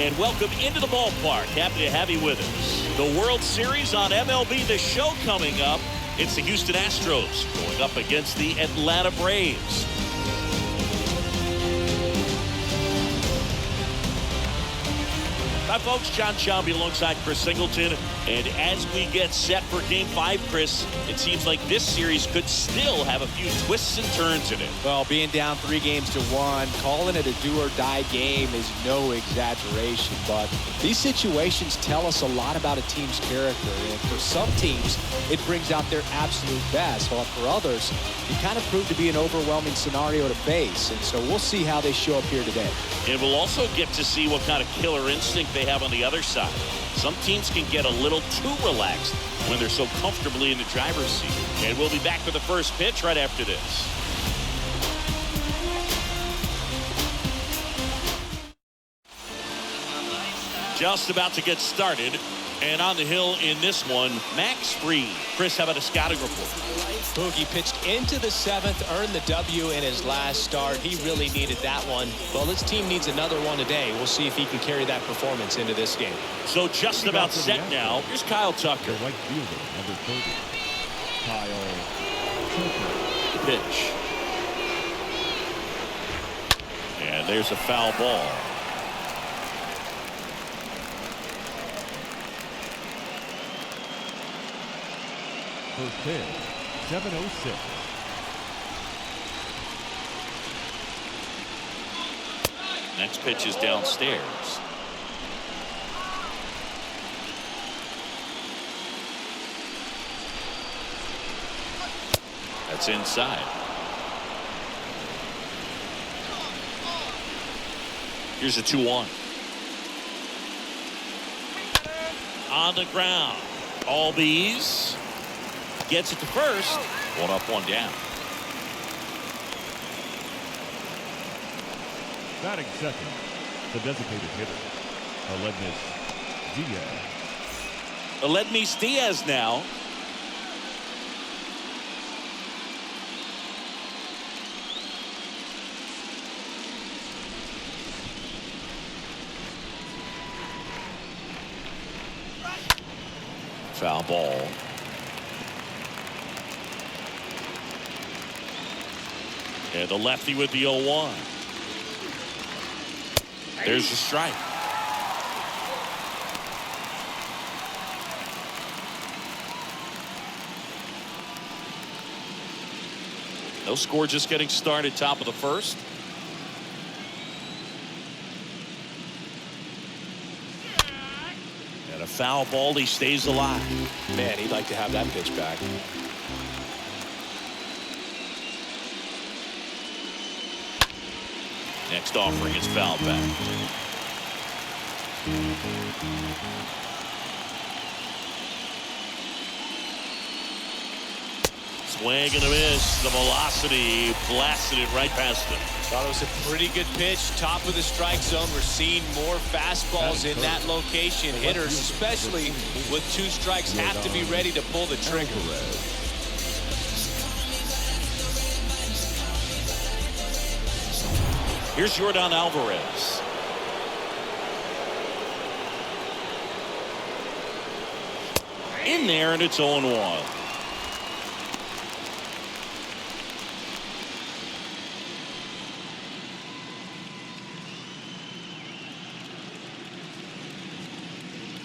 And welcome into the ballpark. Happy to have you with us. The World Series on MLB The Show coming up. It's the Houston Astros going up against the Atlanta Braves. Hi, folks. John Shelby alongside Chris Singleton. And as we get set for Game 5, Chris, it seems like this series could still have a few twists and turns in it. Well, being down 3-1, calling it a do-or-die game is no exaggeration. But these situations tell us a lot about a team's character. And for some teams, it brings out their absolute best. While for others, it kind of proved to be an overwhelming scenario to face. And so we'll see how they show up here today. And we'll also get to see what kind of killer instinct they have on the other side. Some teams can get a little too relaxed when they're so comfortably in the driver's seat. And we'll be back for the first pitch right after this. Just about to get started. And on the hill in this one, Max Fried. Chris, how about a scouting report? Boogie pitched into the 7th, earned the W in his last start. He really needed that one. Well, his team needs another one today. We'll see if he can carry that performance into this game. So just about set now. Here's Kyle Tucker. The right fielder, number 30, Kyle Tucker. Pitch. And there's a foul ball. First pitch, 7:06. Next pitch is downstairs. That's inside. Here's a 2-1. On the ground. Albies gets it to first. 1 up, 1 down. Batting second, the designated hitter, Aledmys Diaz now. Foul ball. And the lefty with the 0-1. There's the strike. No score, just getting started, top of the first. And a foul ball, he stays alive. Man, he'd like to have that pitch back. Next offering is foul back. Swing and a miss. The velocity blasted it right past him. Thought it was a pretty good pitch. Top of the strike zone. We're seeing more fastballs in that location. Hitters, especially with 2 strikes, have to be ready to pull the trigger. Here's Yordan Alvarez. In there, and it's 0-1.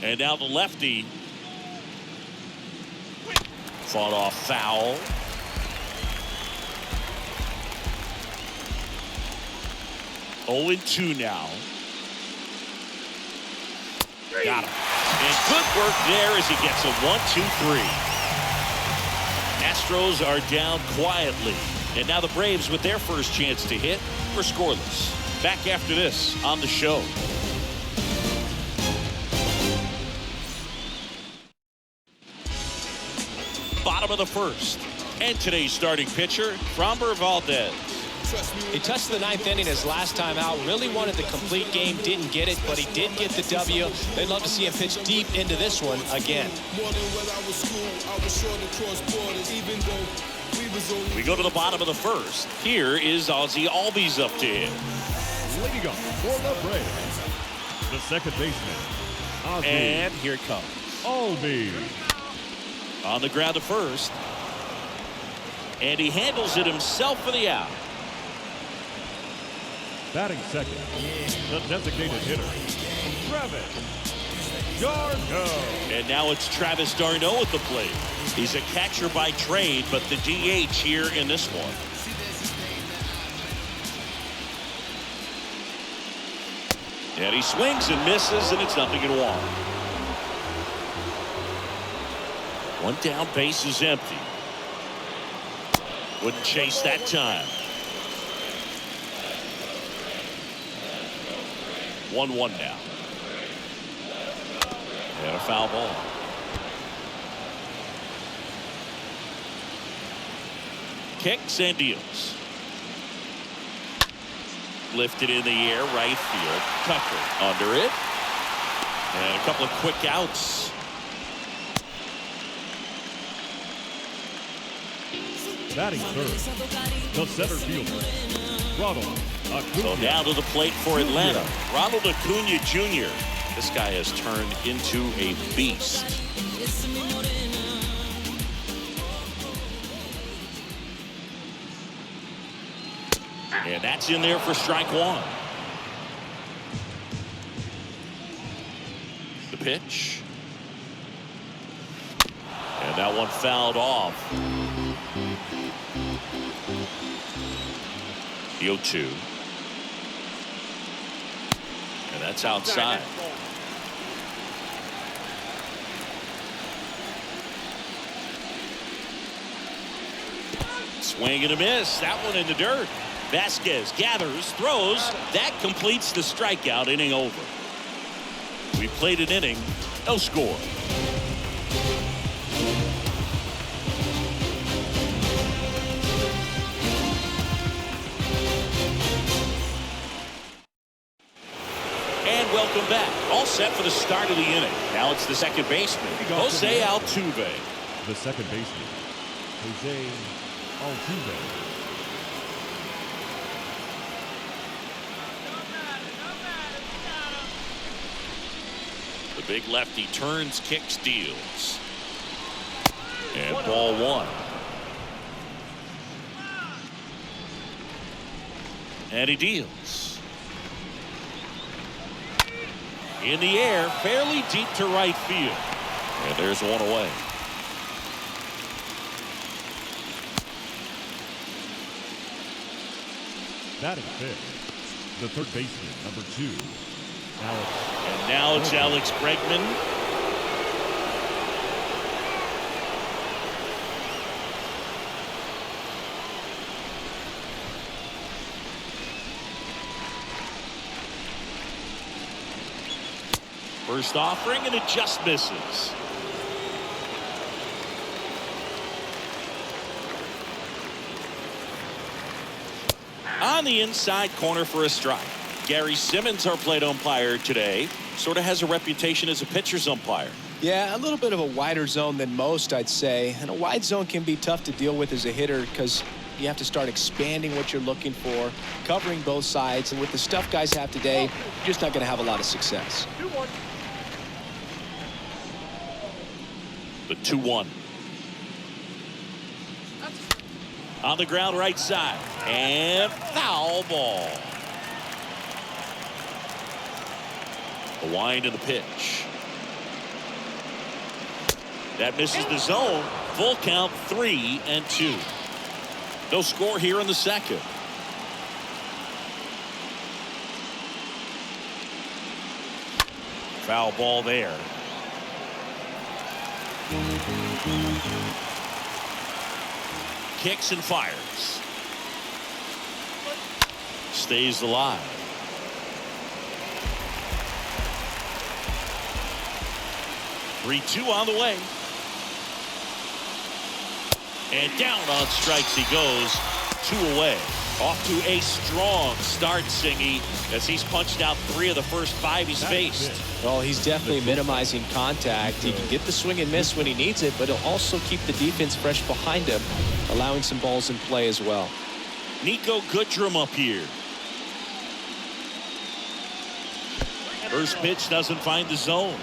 And now the lefty fought off foul. Oh, 2 now. Got him. And good work there as he gets a 1-2-3. Astros are down quietly. And now the Braves with their first chance to hit were scoreless. Back after this on the show. Bottom of the first. And today's starting pitcher, Framber Valdez. He touched the 9th inning his last time out. Really wanted the complete game. Didn't get it, but he did get the W. They'd love to see him pitch deep into this one again. We go to the bottom of the first. Here is Ozzie Albies up to him. Leading off for the Braves, The second baseman, And here it comes. Albi. On the ground to first. And he handles it himself for the out. Batting second, the designated hitter, Travis d'Arnaud. And now it's Travis d'Arnaud at the plate. He's a catcher by trade, but the DH here in this one. And he swings and misses, and it's 0-1. One down, base is empty. Wouldn't chase that time. 1-1 now. And a foul ball. Kicks and deals. Lifted in the air, right field. Tucker under it. And a couple of quick outs. Batting third, the center fielder, Ronald Acuna. So now to the plate for Atlanta. Ronald Acuna Jr. This guy has turned into a beast. And that's in there for strike one. The pitch. And that one fouled off. The 0-2. And that's outside. Swing and a miss. That one in the dirt. Vasquez gathers, throws. That completes the strikeout. Inning over. We played an inning. No score. Welcome back. All set for the start of the inning. Now it's the second baseman, Jose Altuve. The second baseman, Jose Altuve. The big lefty turns, kicks, deals. And ball one. And he deals. In the air, fairly deep to right field. And there's one away. Batting fifth, the third baseman, number 2, Alex. And now it's Alex Bregman. First offering, and it just misses. On the inside corner for a strike. Gary Simmons, our plate umpire today, sort of has a reputation as a pitcher's umpire. Yeah, a little bit of a wider zone than most, I'd say. And a wide zone can be tough to deal with as a hitter because you have to start expanding what you're looking for, covering both sides. And with the stuff guys have today, you're just not going to have a lot of success. The 2-1. On the ground right side. And foul ball. The wind of the pitch. That misses the zone. Full count, 3-2. No score here in the second. Foul ball there. Kicks and fires. Stays alive. Three-2 on the way. And down on strikes he goes. 2 away. Off to a strong start, Singy, as he's punched out 3 of the first 5 he's faced. Well, he's definitely minimizing contact. He can get the swing and miss when he needs it, but he'll also keep the defense fresh behind him, allowing some balls in play as well. Nico Goodrum up here. First pitch doesn't find the zone.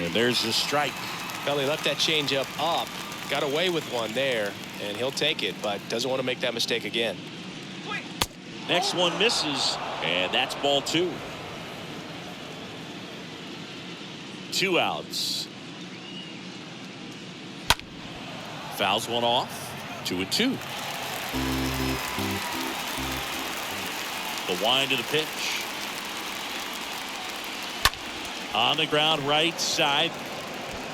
And there's the strike. Well, he left that changeup up, got away with one there, and he'll take it, but doesn't want to make that mistake again. Next one misses, and that's ball 2. 2 outs. Fouls one off. 2-2. The wind of the pitch. On the ground, right side.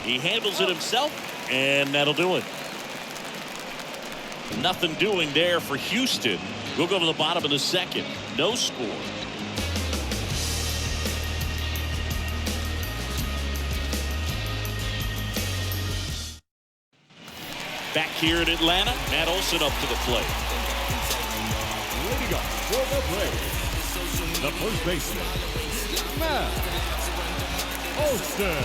He handles it himself, and that'll do it. Nothing doing there for Houston. We'll go to the bottom of the second. No score. Back here in Atlanta, Matt Olson up to the plate. Leading up for the plate, the first baseman, Matt Olson.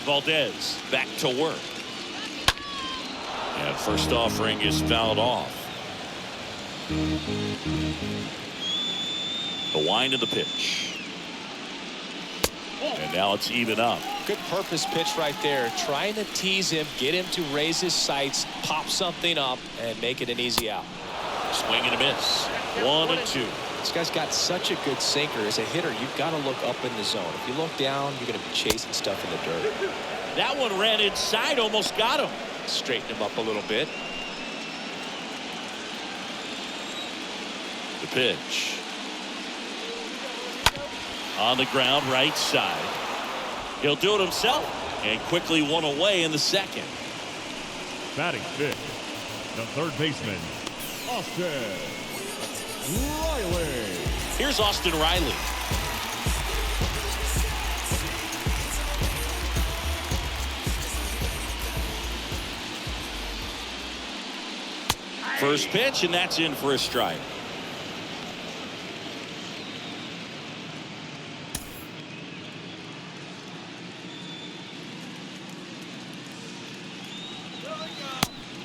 Valdez back to work. And first offering is fouled off. The wind of the pitch. And now it's even up. Good purpose pitch right there. Trying to tease him, get him to raise his sights, pop something up, and make it an easy out. Swing and a miss. 1-2. This guy's got such a good sinker. As a hitter, you've got to look up in the zone. If you look down, you're going to be chasing stuff in the dirt. That one ran inside, almost got him. Straighten him up a little bit. The pitch. On the ground, right side. He'll do it himself. And quickly one away in the second. Batting fifth, the third baseman, Austin Riley. Here's Austin Riley. First pitch, and that's in for a strike.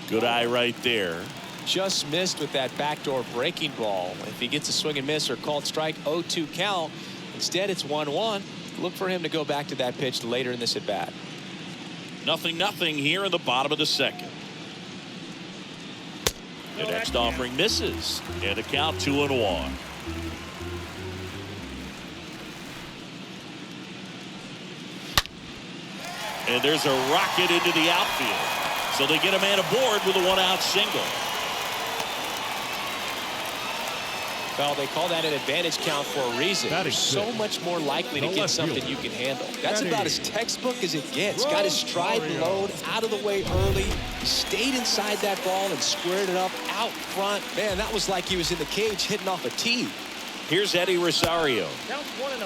Good eye right there. Just missed with that backdoor breaking ball. If he gets a swing and miss or called strike, 0-2 count. Instead, it's 1-1. Look for him to go back to that pitch later in this at bat. 0-0 here in the bottom of the second. The next offering misses, and a count 2-1. And there's a rocket into the outfield. So they get a man aboard with a 1-out single. Well, they call that an advantage count for a reason. You're so much more likely to get something you can handle. That's about as textbook as it gets. Got his stride and load out of the way early. Stayed inside that ball and squared it up out front. Man, that was like he was in the cage hitting off a tee. Here's Eddie Rosario.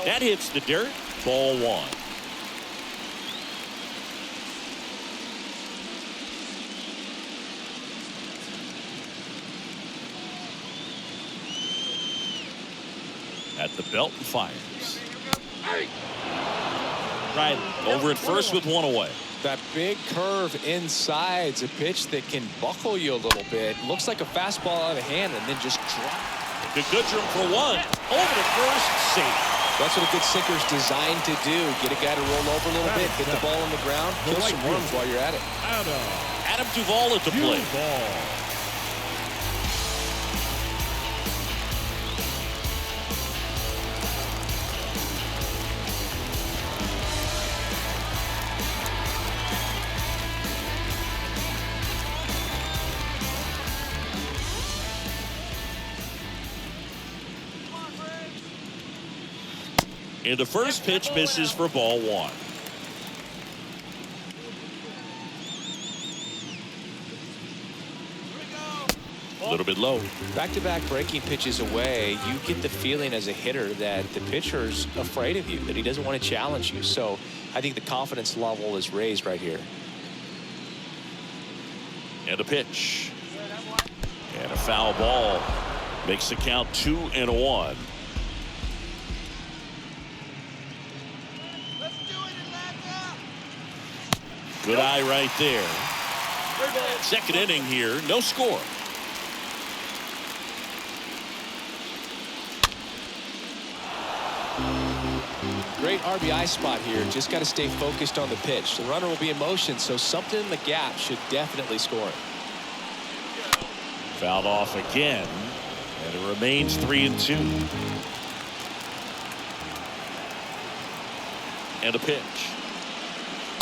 That hits the dirt. Ball 1. At the belt and fires. Riley over at first with 1 away. That big curve inside's a pitch that can buckle you a little bit. Looks like a fastball out of hand and then just drop. Goodrum for 1. Over to first, safe. That's what a good sinker's designed to do. Get a guy to roll over a little bit, hit the ball on the ground, kill some worms while you're at it. Adam Duvall at the plate. And the first pitch misses for ball 1. A little bit low. Back-to-back breaking pitches away, you get the feeling as a hitter that the pitcher's afraid of you, that he doesn't want to challenge you. So I think the confidence level is raised right here. And a pitch. And a foul ball. Makes the count 2-1. Good eye right there. Second inning here, no score. Great RBI spot here. Just got to stay focused on the pitch. The runner will be in motion, so something in the gap should definitely score it. Fouled off again, and it remains 3-2. And a pitch.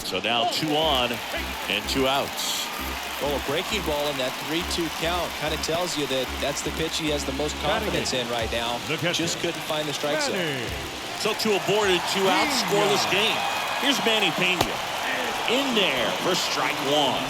So now 2 on and 2 outs. Well, a breaking ball in that 3-2 count kind of tells you that that's the pitch he has the most confidence in right now. Just couldn't find the strike zone. So 2 aboard and 2 out, scoreless game. Here's Manny Pena. In there for strike 1.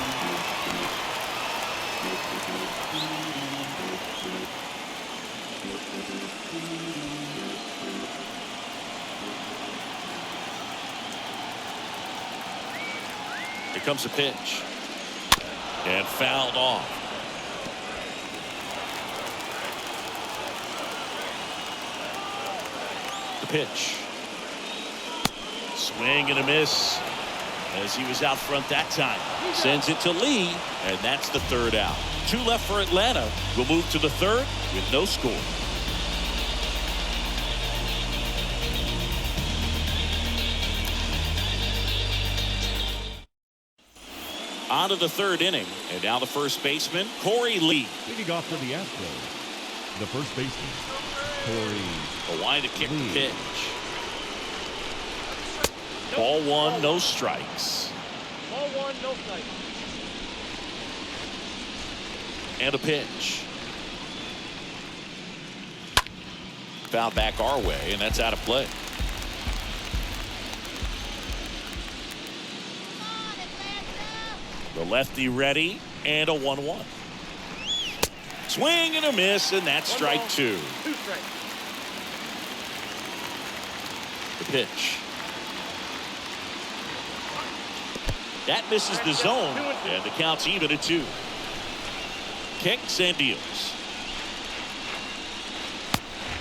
Here comes the pitch. And fouled off. The pitch. Swing and a miss as he was out front that time. Sends it to Lee, and that's the 3rd out. 2 left for Atlanta. We'll move to the 3rd with no score. On to the 3rd inning, and now the first baseman, Corey Lee. Leading off for the Astros, the first baseman, Corey. A line to kick the pitch. Ball 1, no strikes. Ball 1, no strikes. And a pitch. Foul back our way, and that's out of play. The lefty ready, and a 1-1. Swing and a miss, and that's strike 2. 2 strikes. The pitch. That misses the zone, and the count's even at 2. Kicks and deals.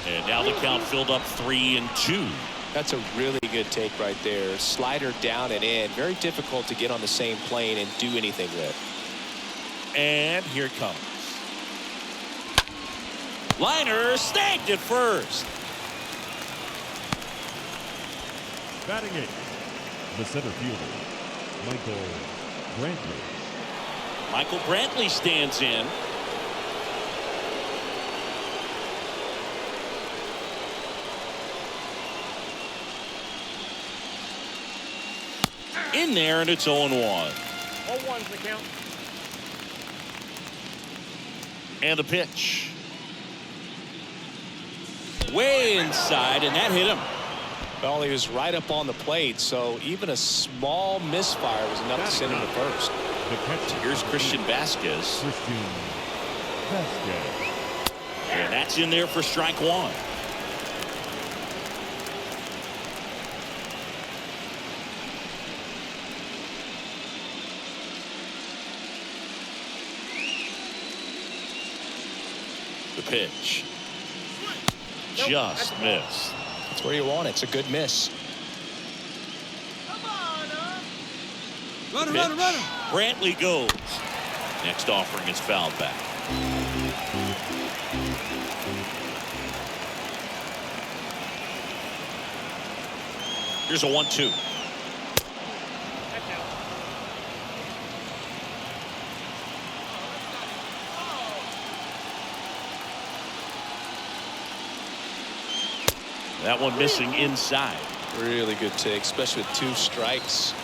And now the count filled up 3-2. That's a really good take right there. Slider down and in. Very difficult to get on the same plane and do anything with. And here it comes. Liner snagged at first. Batting 8th, the center fielder, Michael Brantley. Michael Brantley stands in. In there, and it's 0-1. All 1's the count. And the pitch. Way inside, and that hit him. Well, he was right up on the plate, so even a small misfire was enough to send him to first. The catcher, Here's Christian Vasquez. Christian Vasquez. And that's in there for strike 1. The pitch. Just missed. That's where you want it. It's a good miss. Runner, Pitch. runner, runner. Brantley goes. Next offering is fouled back. Here's a 1-2. That one missing inside. Really good take, especially with 2 strikes.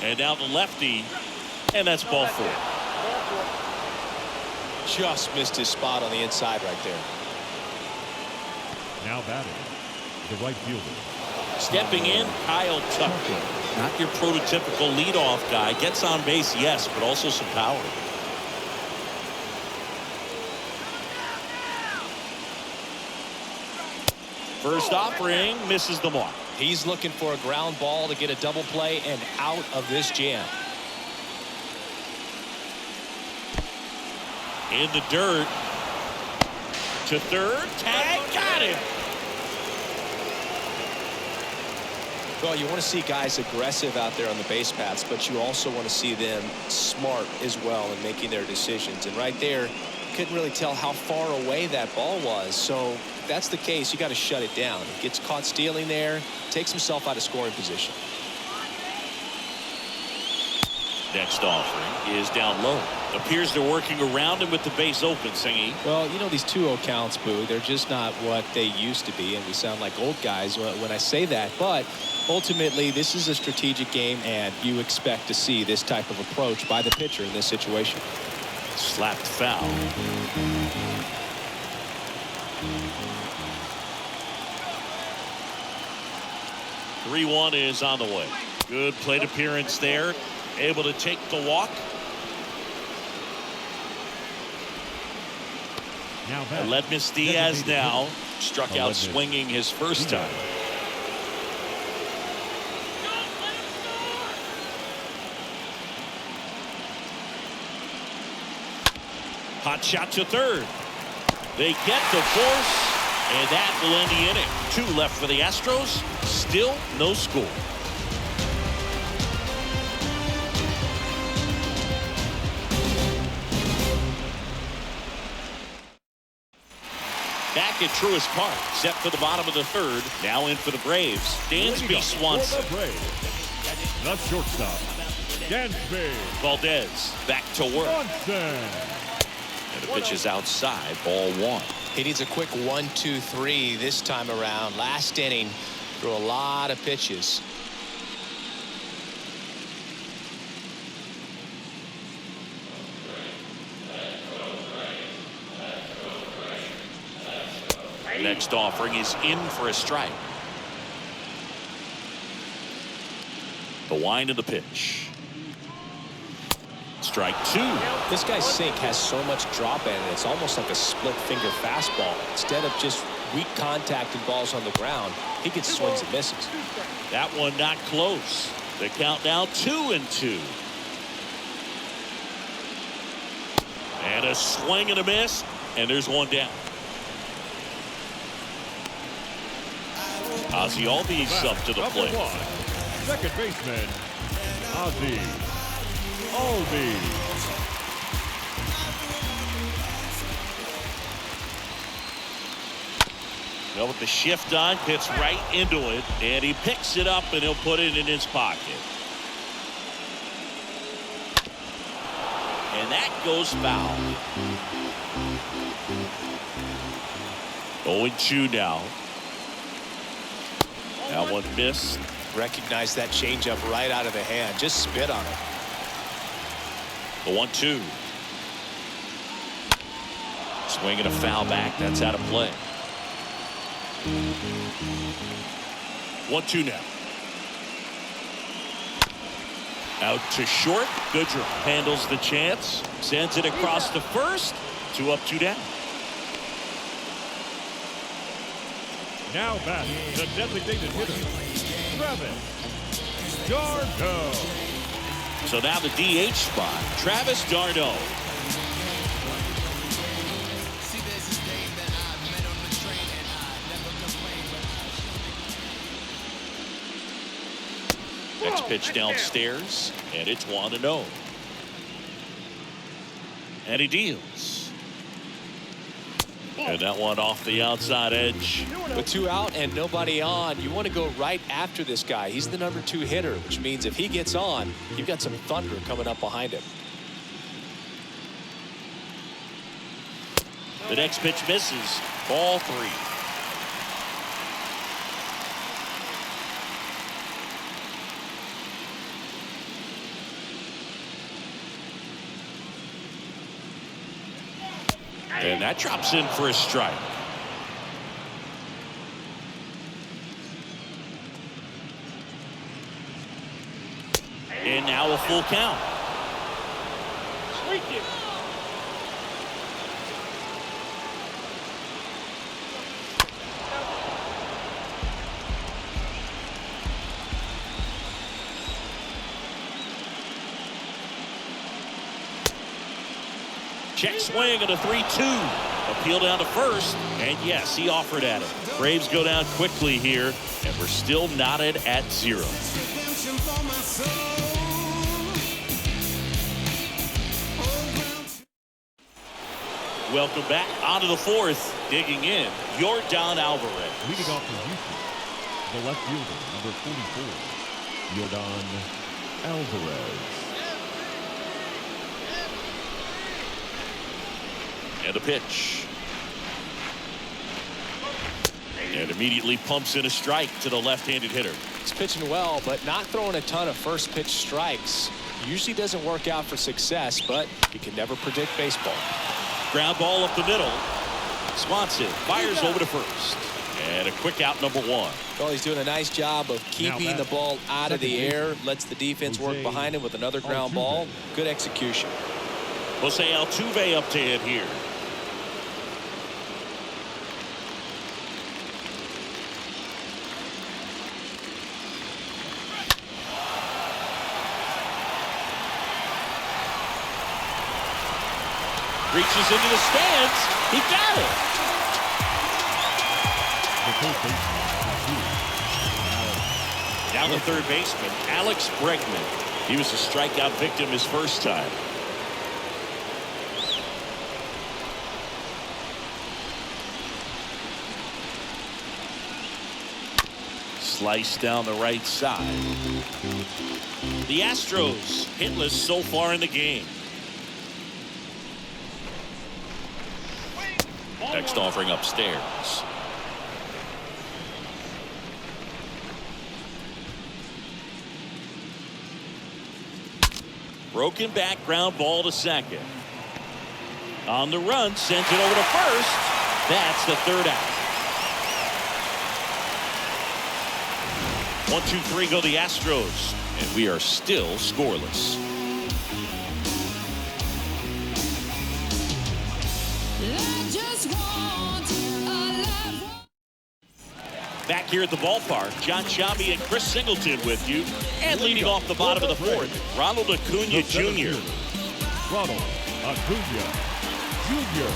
And now the lefty, and that's ball 4. Just missed his spot on the inside right there. Now batting, the right fielder. Stepping in, Kyle Tucker. Not your prototypical leadoff guy. Gets on base, yes, but also some power. First offering misses the mark. He's looking for a ground ball to get a double play and out of this jam. In the dirt. To third. Tag. Got him. Well, you want to see guys aggressive out there on the base paths, but you also want to see them smart as well in making their decisions. And right there, couldn't really tell how far away that ball was. So if that's the case, you got to shut it down. He gets caught stealing there, takes himself out of scoring position. Next offering is down low. Appears they're working around him with the base open, Singy. Well, you know, these 2-0 counts, Boo, they're just not what they used to be, and we sound like old guys when I say that. But ultimately, this is a strategic game, and you expect to see this type of approach by the pitcher in this situation. Slapped foul. "3-1 is on the way." Good plate appearance there. Able to take the walk. Now back. Aledmys Diaz now struck out swinging his first time. Hot shot to third. They get the force, and that will end the inning. 2 left for the Astros. Still no score. Back at Truist Park, set for the bottom of the third. Now in for the Braves, Dansby Swanson. The shortstop, Dansby. Valdez back to work. Swanson. And the pitch is outside, ball 1. He needs a quick 1-2-3 this time around. Last inning, threw a lot of pitches. Next offering is in for a strike. The wind of the pitch. Strike 2. This guy's sink has so much drop in it. It's almost like a split finger fastball. Instead of just weak contact and balls on the ground, he gets swings and misses. That one not close. The count now 2-2. And a swing and a miss, and there's one down. Ozzie Albies up to the plate. Second baseman, Ozzie Albies. Well, with the shift on, hits right into it, and he picks it up, and he'll put it in his pocket. And that goes foul. 0-2 now. That one missed. Recognize that changeup right out of the hand. Just spit on it. The 1-2. Swinging a foul back. That's out of play. 1-2 now. Out to short. Goodrum handles the chance. Sends it across the first. 2 up, 2 down. Now back, the designated hitter, Travis d'Arnaud. So now the DH spot, Travis d'Arnaud. Next pitch downstairs, and it's 1-0. And he deals. And that one off the outside edge. With 2 out and nobody on, you want to go right after this guy. He's the number 2 hitter, which means if he gets on, you've got some thunder coming up behind him. The next pitch misses. Ball 3. And that drops in for a strike. And now a full count. Check swing and a 3-2. Appeal down to first. And yes, he offered at it. Braves go down quickly here. And we're still knotted at 0. Welcome back onto the 4th. Digging in, Yordan Alvarez. Leading off for Houston, the left fielder, number 44, Yordan Alvarez. And a pitch. And immediately pumps in a strike to the left-handed hitter. He's pitching well, but not throwing a ton of first pitch strikes. Usually doesn't work out for success, but you can never predict baseball. Ground ball up the middle. Swanson fires over to first. And a quick out, number 1. Well, he's doing a nice job of keeping the ball out of the air. Lets the defense work behind him with another ground ball. Good execution. Jose Altuve up to hit here. Reaches into the stands. He got it. Down the third baseman, Alex Bregman. He was a strikeout victim his first time. Slice down the right side. The Astros hitless so far in the game. Next offering upstairs. Broken back ground ball to second. On the run, sends it over to first. That's the third out. 1-2-3 go the Astros, and we are still scoreless. Back here at the ballpark, John Sciambi and Chris Singleton with you. And leading off the bottom of the 4th, Ronald Acuna Jr. Ronald Acuna Jr.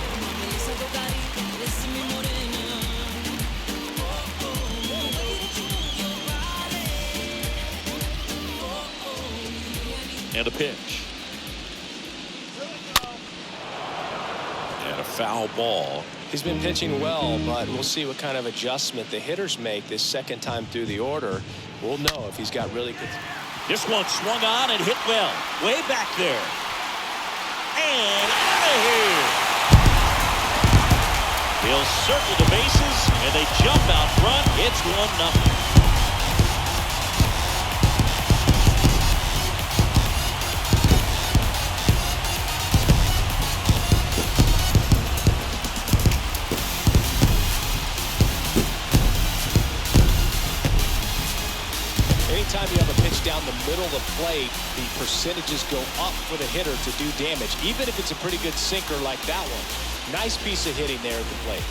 And a pitch. And a foul ball. He's been pitching well, but we'll see what kind of adjustment the hitters make this second time through the order. We'll know if he's got really good. This one swung on and hit well. Way back there. And out of here. They'll circle the bases, and they jump out front. It's 1-0. Anytime you have a pitch down the middle of the plate, the percentages go up for the hitter to do damage, even if it's a pretty good sinker like that one. Nice piece of hitting there at the plate.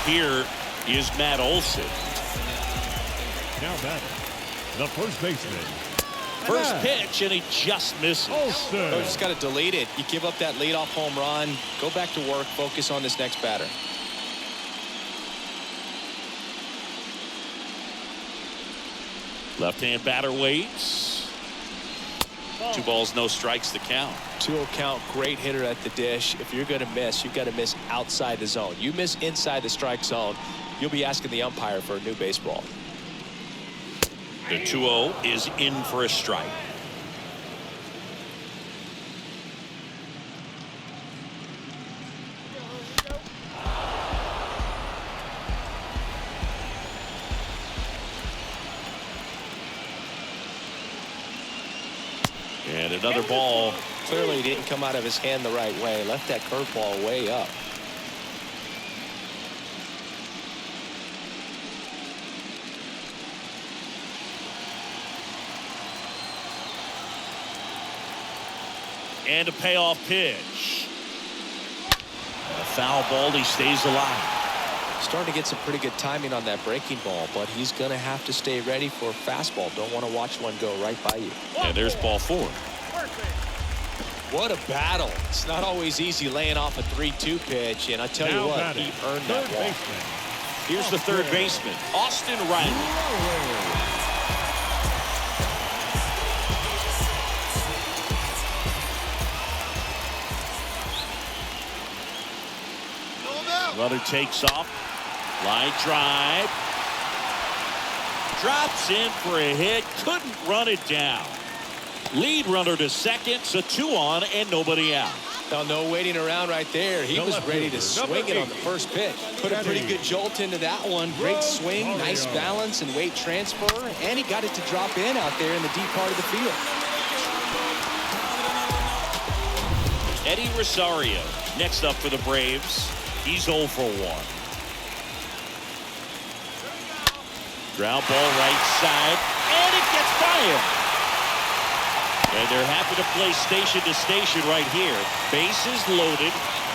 Here is Matt Olson. Now batting, the first baseman. First pitch, and he just misses. Olson. Oh, just got to delete it. You give up that leadoff home run. Go back to work. Focus on this next batter. Left-hand batter waits. 2 balls, no strikes to count. 2-0 count. Great hitter at the dish. If you're going to miss, you've got to miss outside the zone. You miss inside the strike zone, you'll be asking the umpire for a new baseball. The 2-0 is in for a strike. And another ball. Clearly didn't come out of his hand the right way. Left that curveball way up. And a payoff pitch. And a foul ball. He stays alive. Starting to get some pretty good timing on that breaking ball, but he's going to have to stay ready for a fastball. Don't want to watch one go right by you. And there's ball 4. What a battle. It's not always easy laying off a 3-2 pitch, and I tell you what, he earned that walk. Here's the third baseman, Austin Riley. Runner takes off. Line drive. Drops in for a hit. Couldn't run it down. Lead runner to second. So 2 on and nobody out. Now, no waiting around right there. He was ready to swing it on the first pitch. Put a pretty good jolt into that one. Great swing, nice balance and weight transfer. And he got it to drop in out there in the deep part of the field. Eddie Rosario next up for the Braves. He's 0 for 1. Ground ball right side, and it gets by him. And they're happy to play station to station right here. Bases loaded,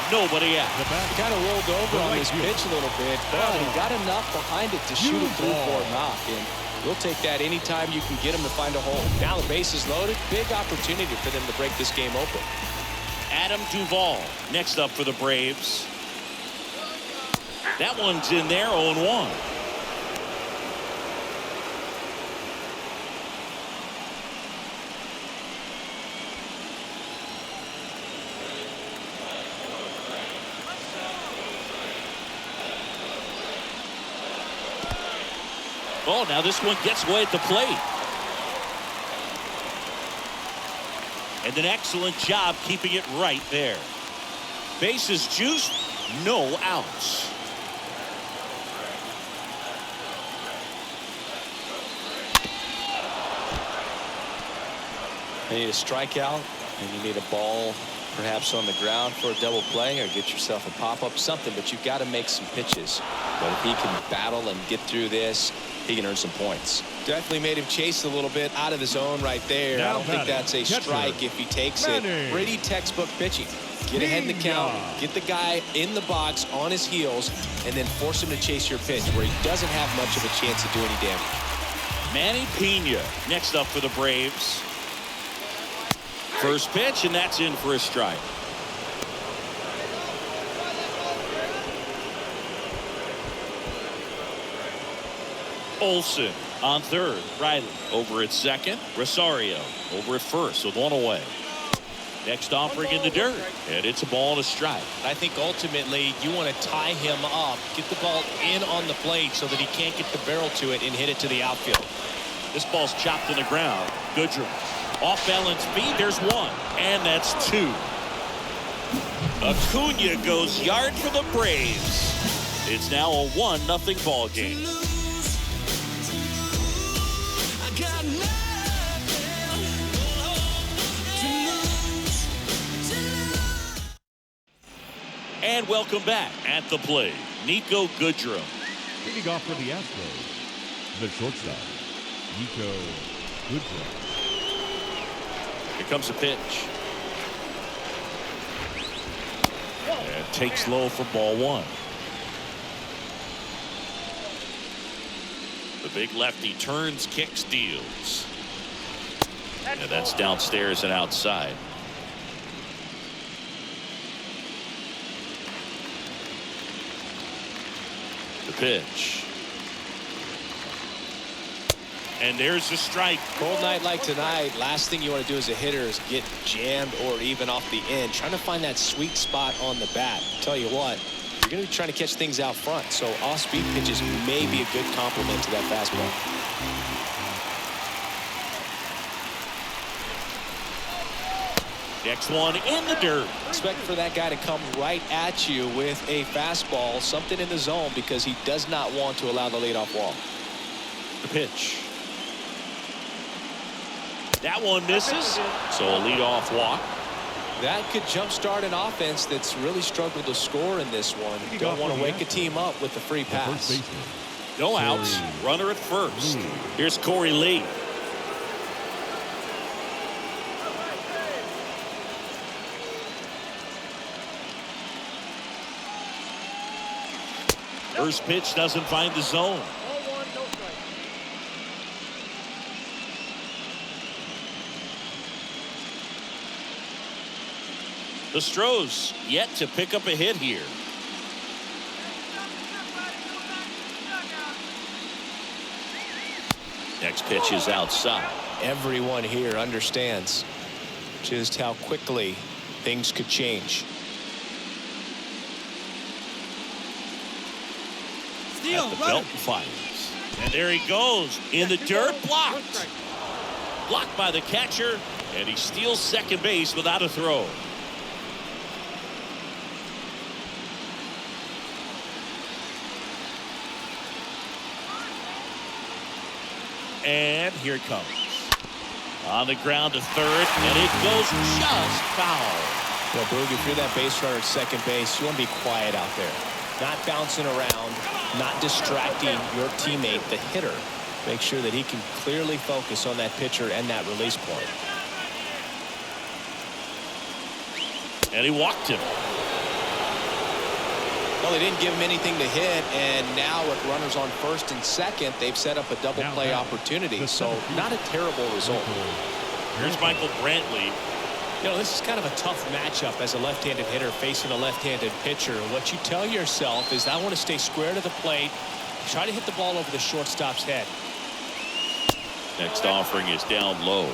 nobody out. He kind of rolled over on his pitch a little bit, but he got enough behind it to shoot it through for a knock. And we'll take that anytime you can get him to find a hole. Now the bases loaded, big opportunity for them to break this game open. Adam Duvall next up for the Braves. That one's in there, 0-1. Oh, now this one gets away at the plate. And an excellent job keeping it right there. Bases juiced, no outs. You need a strikeout, and you need a ball perhaps on the ground for a double play, or get yourself a pop-up, something, but you've got to make some pitches. But if he can battle and get through this, he can earn some points. Definitely made him chase a little bit out of his zone right there. I don't think that's a strike if he takes it. Pretty textbook pitching. Get ahead in the count, get the guy in the box on his heels, and then force him to chase your pitch where he doesn't have much of a chance to do any damage. Manny Pena next up for the Braves. First pitch, and that's in for a strike. Olsen on third. Riley over at second. Rosario over at first with 1 away. Next offering in the dirt, and it's a ball and a strike. I think ultimately you want to tie him up, get the ball in on the plate so that he can't get the barrel to it and hit it to the outfield. This ball's chopped in the ground. Goodrum off balance feed. There's 1, and that's 2. Acuna goes yard for the Braves. It's now a 1-0 ball game. And welcome back at the plate, Nico Goodrum. Leading off for the Astros, the shortstop, Nico Goodrum. Here comes a pitch. And takes low for ball 1. The big lefty turns, kicks, deals. And that's downstairs and outside. The pitch. And there's a strike. Cold night like tonight, last thing you want to do as a hitter is get jammed or even off the end. Trying to find that sweet spot on the bat. Tell you what, you're going to be trying to catch things out front, so off-speed pitches may be a good complement to that fastball. Next one in the dirt. Expect for that guy to come right at you with a fastball, something in the zone, because he does not want to allow the leadoff walk. The pitch. That one misses, so a leadoff walk. That could jumpstart an offense that's really struggled to score in this one. You don't want to wake a team up with a free pass. No outs, runner at first. Here's Corey Lee. First pitch doesn't find the zone. Ball one, no strike. The Astros yet to pick up a hit here. Next pitch is outside. Everyone here understands just how quickly things could change. Steal, At the belt fires. And there he goes in the dirt. Blocked. Blocked by the catcher. And he steals second base without a throw. And here it comes. On the ground to third, and it goes just foul. Well, Boog, if you're that base runner at second base, you want to be quiet out there. Not bouncing around, not distracting your teammate, the hitter. Make sure that he can clearly focus on that pitcher and that release point. And he walked him. Well, they didn't give him anything to hit, and now with runners on first and second, they've set up a double play opportunity. So not a terrible result. Here's Michael Brantley. You know, this is kind of a tough matchup as a left-handed hitter facing a left-handed pitcher. What you tell yourself is, I want to stay square to the plate, try to hit the ball over the shortstop's head. Next offering is down low.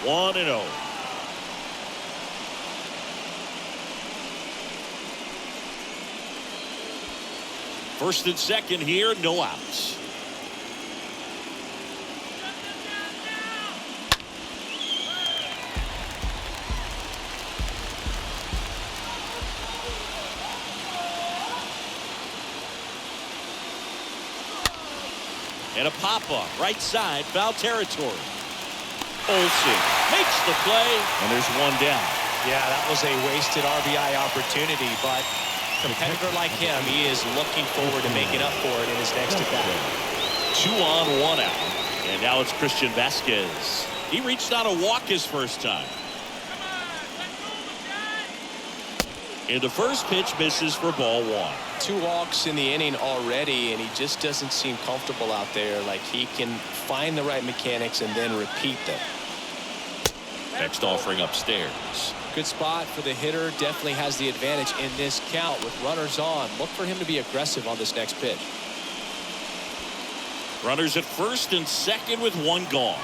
1-0. First and second here, no outs. And a pop-up, right side, foul territory. Olsen makes the play, and there's one down. Yeah, that was a wasted RBI opportunity, but a competitor like him, he is looking forward to making up for it in his next at-bat. 2 on, 1 out. And now it's Christian Vasquez. He reached out a walk his first time. And the first pitch misses for ball 1. 2 walks in the inning already, and he just doesn't seem comfortable out there. Like he can find the right mechanics and then repeat them. Next offering upstairs. Good spot for the hitter. Definitely has the advantage in this count with runners on. Look for him to be aggressive on this next pitch. Runners at first and second with 1 gone.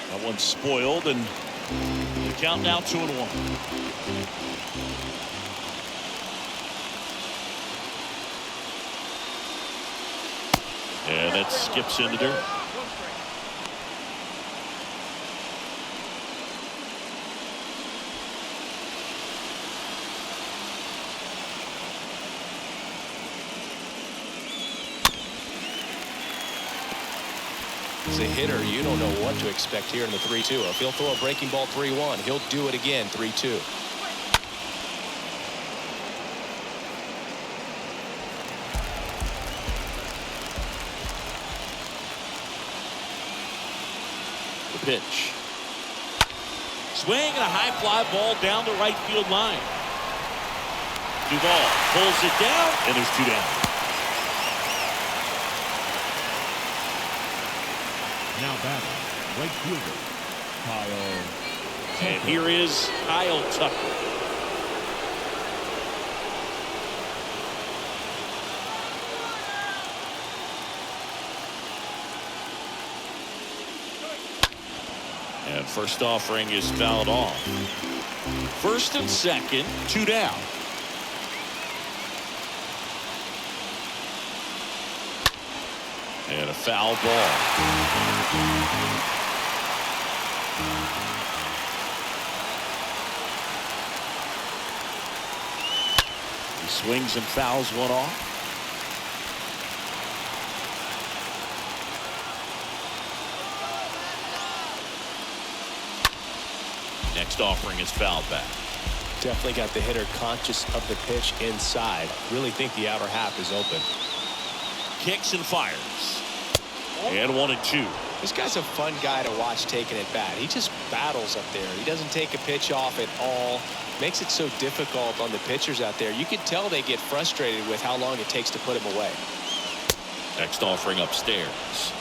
That one's spoiled, and the count now 2-1. And it skips in the dirt. As a hitter, you don't know what to expect here in the 3-2. If he'll throw a breaking ball 3-1, he'll do it again 3-2. The pitch. Swing and a high fly ball down the right field line. Duvall pulls it down, and there's 2 down. Now batting, right fielder, Kyle Tucker. And here is Kyle Tucker. And first offering is fouled off. First and second, 2 down. And a foul ball. He swings and fouls one off. Next offering is fouled back. Definitely got the hitter conscious of the pitch inside. Really think the outer half is open. Kicks and fires. And 1-2. This guy's a fun guy to watch taking at bat. He just battles up there. He doesn't take a pitch off at all. Makes it so difficult on the pitchers out there. You can tell they get frustrated with how long it takes to put him away. Next offering upstairs.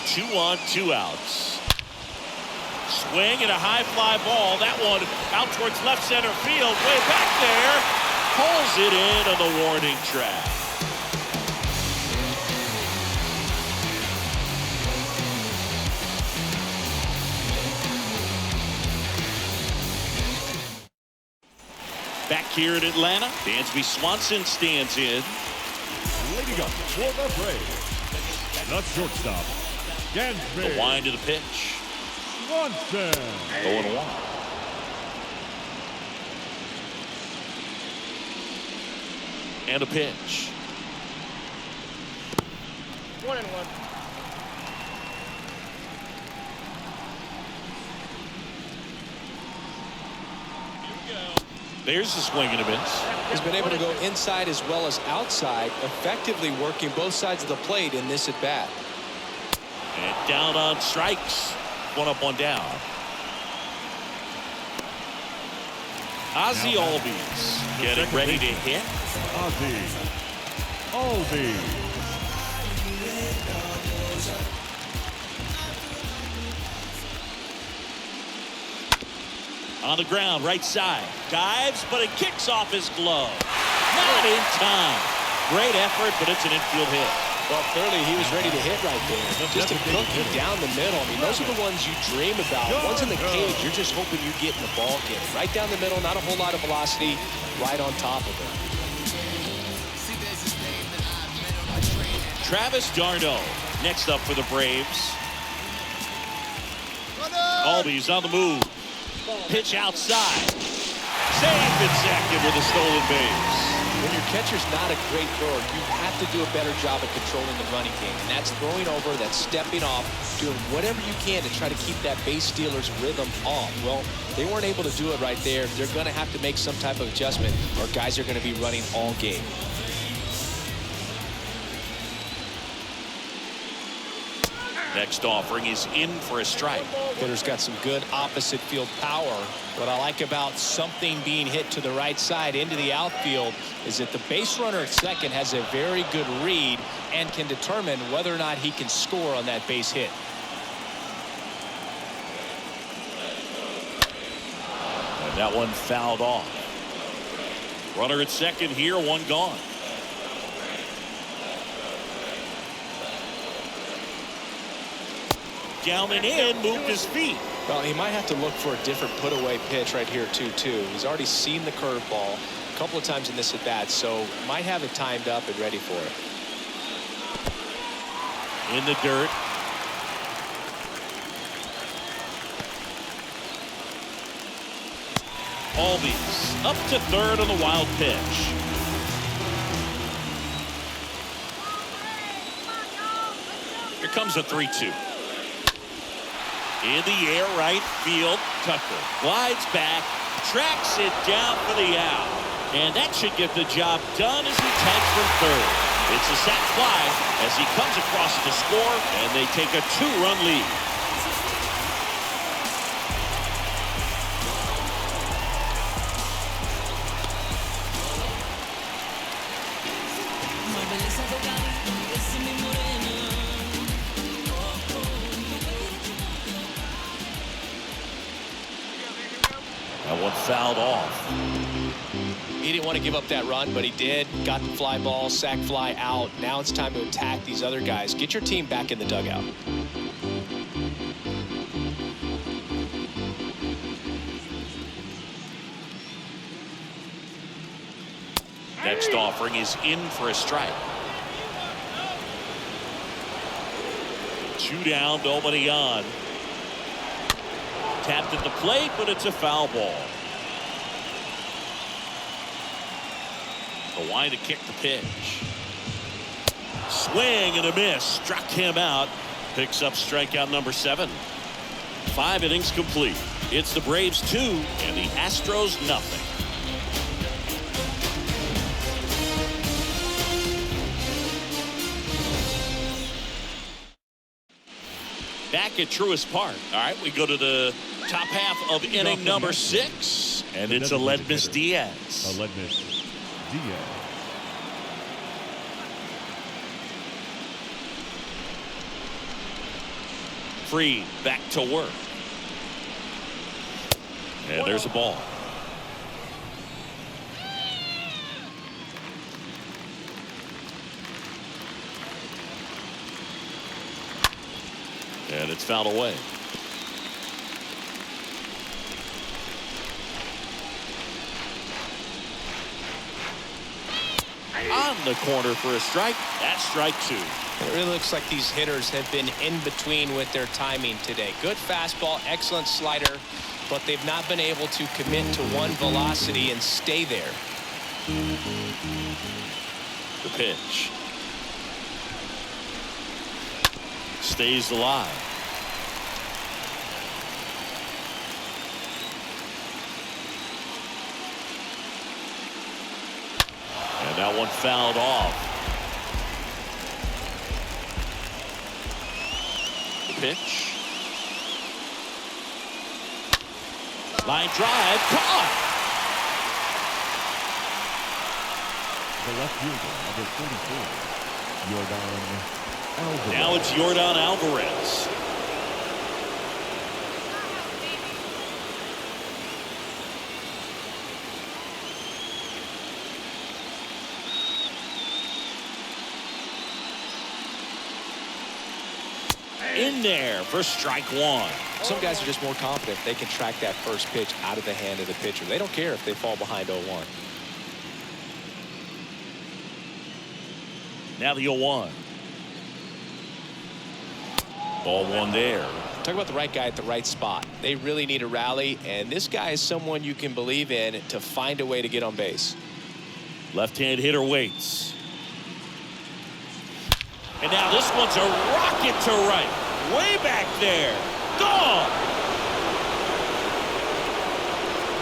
2 on, 2 outs. Swing and a high fly ball. That one out towards left center field. Way back there. Pulls it in on the warning track. Back here in Atlanta, Dansby Swanson stands in. Leading up for the Braves, the shortstop, Dansby. The wind of the pitch. Swanson. 0-1. And a pitch. 1-1. There's the swing and a miss. He's been able to go inside as well as outside, effectively working both sides of the plate in this at bat. And down on strikes. 1 up, 1 down. Ozzie Albies getting ready to hit. Ozzie Albies. On the ground, right side. Dives, but it kicks off his glove. Not in time. Great effort, but it's an infield hit. Well, clearly he was ready to hit right there. Just a cookie down the middle. I mean, those are the ones you dream about. Once in the cage, you're just hoping you get in the ball game. Right down the middle, not a whole lot of velocity, right on top of it. Travis d'Arnaud next up for the Braves. Albies on the move. Pitch outside. Safe at second with a stolen base. When your catcher's not a great thrower, you have to do a better job of controlling the running game. And that's throwing over, that's stepping off, doing whatever you can to try to keep that base stealer's rhythm off. Well, they weren't able to do it right there. They're going to have to make some type of adjustment or guys are going to be running all game. Next offering is in for a strike. Hitter's got some good opposite field power. What I like about something being hit to the right side into the outfield is that the base runner at second has a very good read and can determine whether or not he can score on that base hit. And that one fouled off. Runner at second here, 1 gone. Down and in, moved his feet. Well, he might have to look for a different put-away pitch right here, too. He's already seen the curveball a couple of times in this at-bat, so might have it timed up and ready for it. In the dirt. Albies up to third on the wild pitch. Here comes a 3-2. In the air, right field. Tucker glides back, tracks it down for the out. And that should get the job done as he tags from third. It's a sac fly as he comes across to score, and they take a 2-run lead. That one fouled off. He didn't want to give up that run, but he did. Got the fly ball, sac fly out. Now it's time to attack these other guys. Get your team back in the dugout. Next offering is in for a strike. 2 down, nobody on. Tapped at the plate, but it's a foul ball. The wind to kick the pitch. Swing and a miss. Struck him out. Picks up strikeout number 7. 5 innings complete. It's the Braves 2 and the Astros nothing. back at Truist Park. All right, we go to the top half of inning number 6, and it's Aledmys Diaz. Aledmys Diaz. Free back to work. And there's a ball. And it's fouled away. On the corner for a strike. That's strike 2. It really looks like these hitters have been in between with their timing today. Good fastball, excellent slider, but they've not been able to commit to one velocity and stay there. The pitch. Stays alive. And that one fouled off. The pitch. Line drive. Caught. The left fielder, number 44, Yordan Alvarez. Now it's Yordan Alvarez. In there for strike 1. Some guys are just more confident they can track that first pitch out of the hand of the pitcher. They don't care if they fall behind 0-1. Now the 0-1. Ball 1 there. Talk about the right guy at the right spot. They really need a rally, and this guy is someone you can believe in to find a way to get on base. Left-hand hitter waits. And now this one's a rocket to right. Way back there. Gone.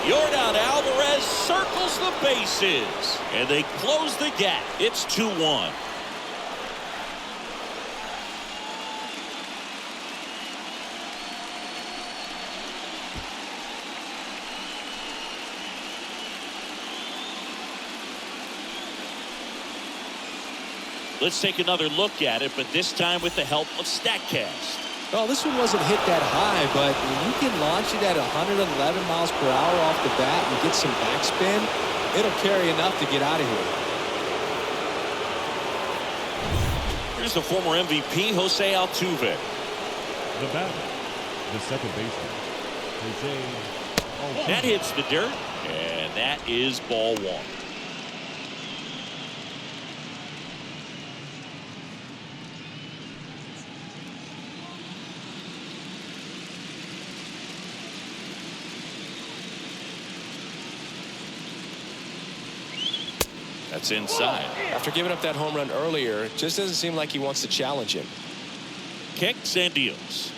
Yordan Alvarez circles the bases. And they close the gap. It's 2-1. Let's take another look at it, but this time with the help of StatCast. Well, this one wasn't hit that high, but when you can launch it at 111 miles per hour off the bat and get some backspin, it'll carry enough to get out of here. Here's the former MVP, Jose Altuve. The batter, the second baseman, Jose Altuve. That hits the dirt, and that is ball 1. That's inside. After giving up that home run earlier, it just doesn't seem like he wants to challenge him. Kicks and deals.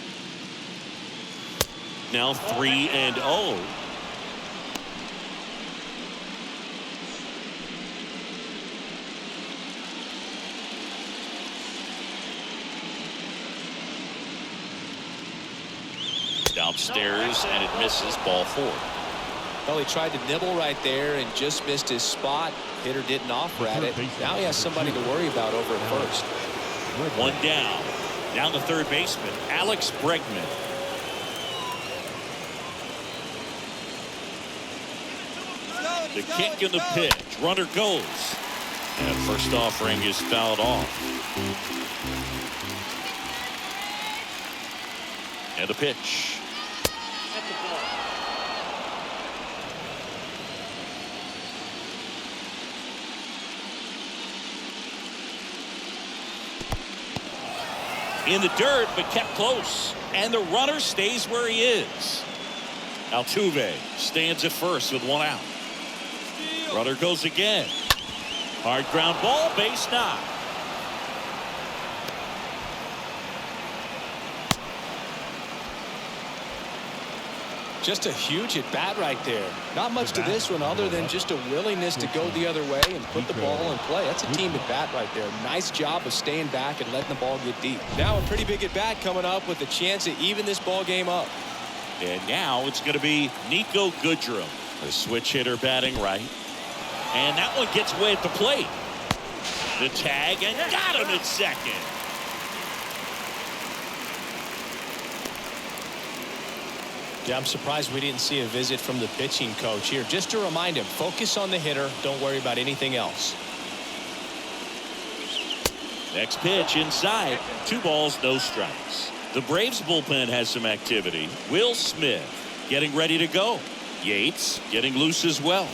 Now 3-0. Downstairs, and it misses. Ball 4. Well, he tried to nibble right there and just missed his spot. Hitter didn't offer at it. Now he has somebody to worry about over at first. 1 down. Down the third baseman, Alex Bregman. The kick and the pitch. Runner goes. And first offering is fouled off. And the pitch. In the dirt, but kept close. And the runner stays where he is. Altuve stands at first with 1 out. Runner goes again. Hard ground ball, base knock. Just a huge at bat right there. Not much to this one other than just a willingness to go the other way and put the ball in play. That's a team at bat right there. Nice job of staying back and letting the ball get deep. Now a pretty big at bat coming up with a chance to even this ball game up. And now it's going to be Nico Goodrum, the switch hitter batting right. And that one gets away at the plate. The tag and got him at second. Yeah, I'm surprised we didn't see a visit from the pitching coach here. Just to remind him, focus on the hitter. Don't worry about anything else. Next pitch inside. 2 balls, no strikes. The Braves bullpen has some activity. Will Smith getting ready to go. Yates getting loose as well.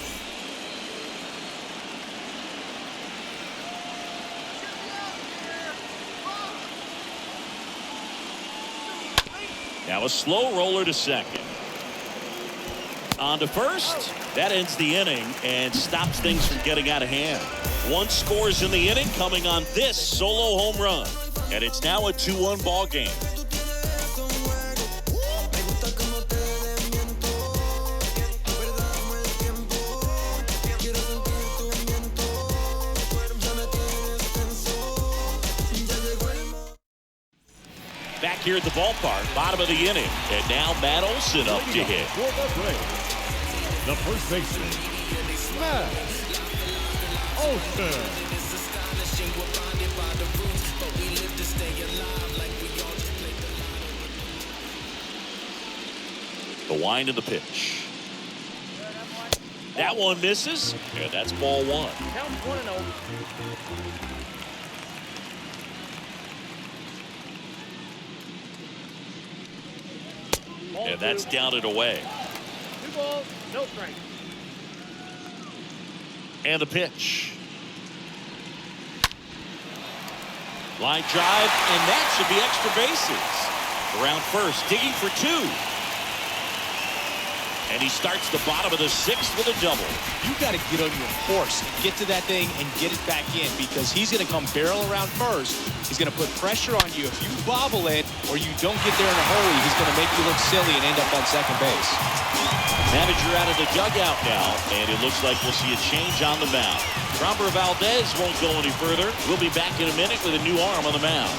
Now a slow roller to second. On to first. That ends the inning and stops things from getting out of hand. 1 scores in the inning coming on this solo home run. And it's now a 2-1 ball game. Back here at the ballpark, bottom of the inning. And now Matt Olson up to hit. The first baseman, Matt Olson. The wind of the pitch. That one misses. And that's ball 1. Count 1-0. And that's down and away. 2 balls, no strikes. And the pitch. Line drive, and that should be extra bases. Around first, digging for 2. And he starts the bottom of the 6th with a double. You got to get on your horse, get to that thing, and get it back in because he's going to come barrel around first. He's going to put pressure on you. If you bobble it or you don't get there in a hurry, he's going to make you look silly and end up on second base. Manager out of the dugout now, and it looks like we'll see a change on the mound. Framber Valdez won't go any further. We'll be back in a minute with a new arm on the mound.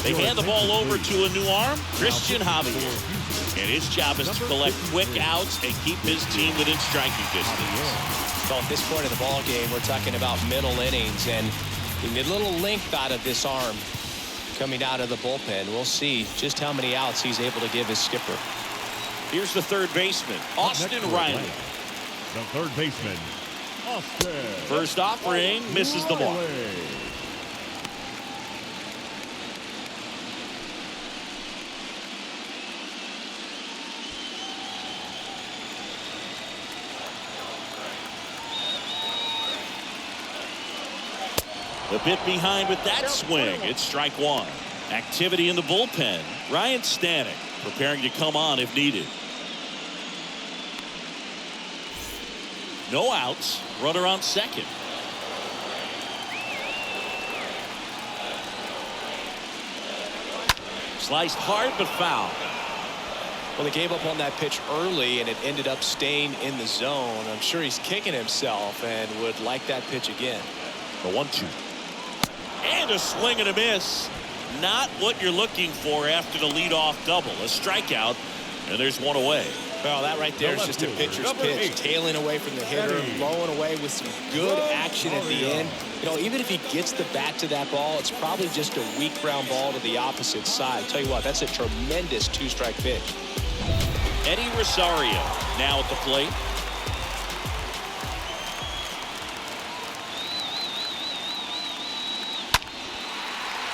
They hand the ball over to a new arm, Christian Javier. And his job is to collect quick outs and keep his team within striking distance. So at this point in the ball game, we're talking about middle innings, and a little length out of this arm coming out of the bullpen. We'll see just how many outs he's able to give his skipper. Here's the third baseman, Austin Riley. The third baseman, Austin. First offering, misses the mark. A bit behind with that swing. It's strike 1. Activity in the bullpen. Ryan Stanek preparing to come on if needed. No outs. Runner on second. Sliced hard but foul. Well, he gave up on that pitch early, and it ended up staying in the zone. I'm sure he's kicking himself and would like that pitch again. The 1-2. And a swing and a miss. Not what you're looking for after the leadoff double. A strikeout, and there's one away. Well, that right there is just a pitcher's pitch. Tailing away from the hitter, blowing away with some good action at the end. You know, even if he gets the bat to that ball, it's probably just a weak ground ball to the opposite side. Tell you what, that's a tremendous 2-strike pitch. Eddie Rosario now at the plate.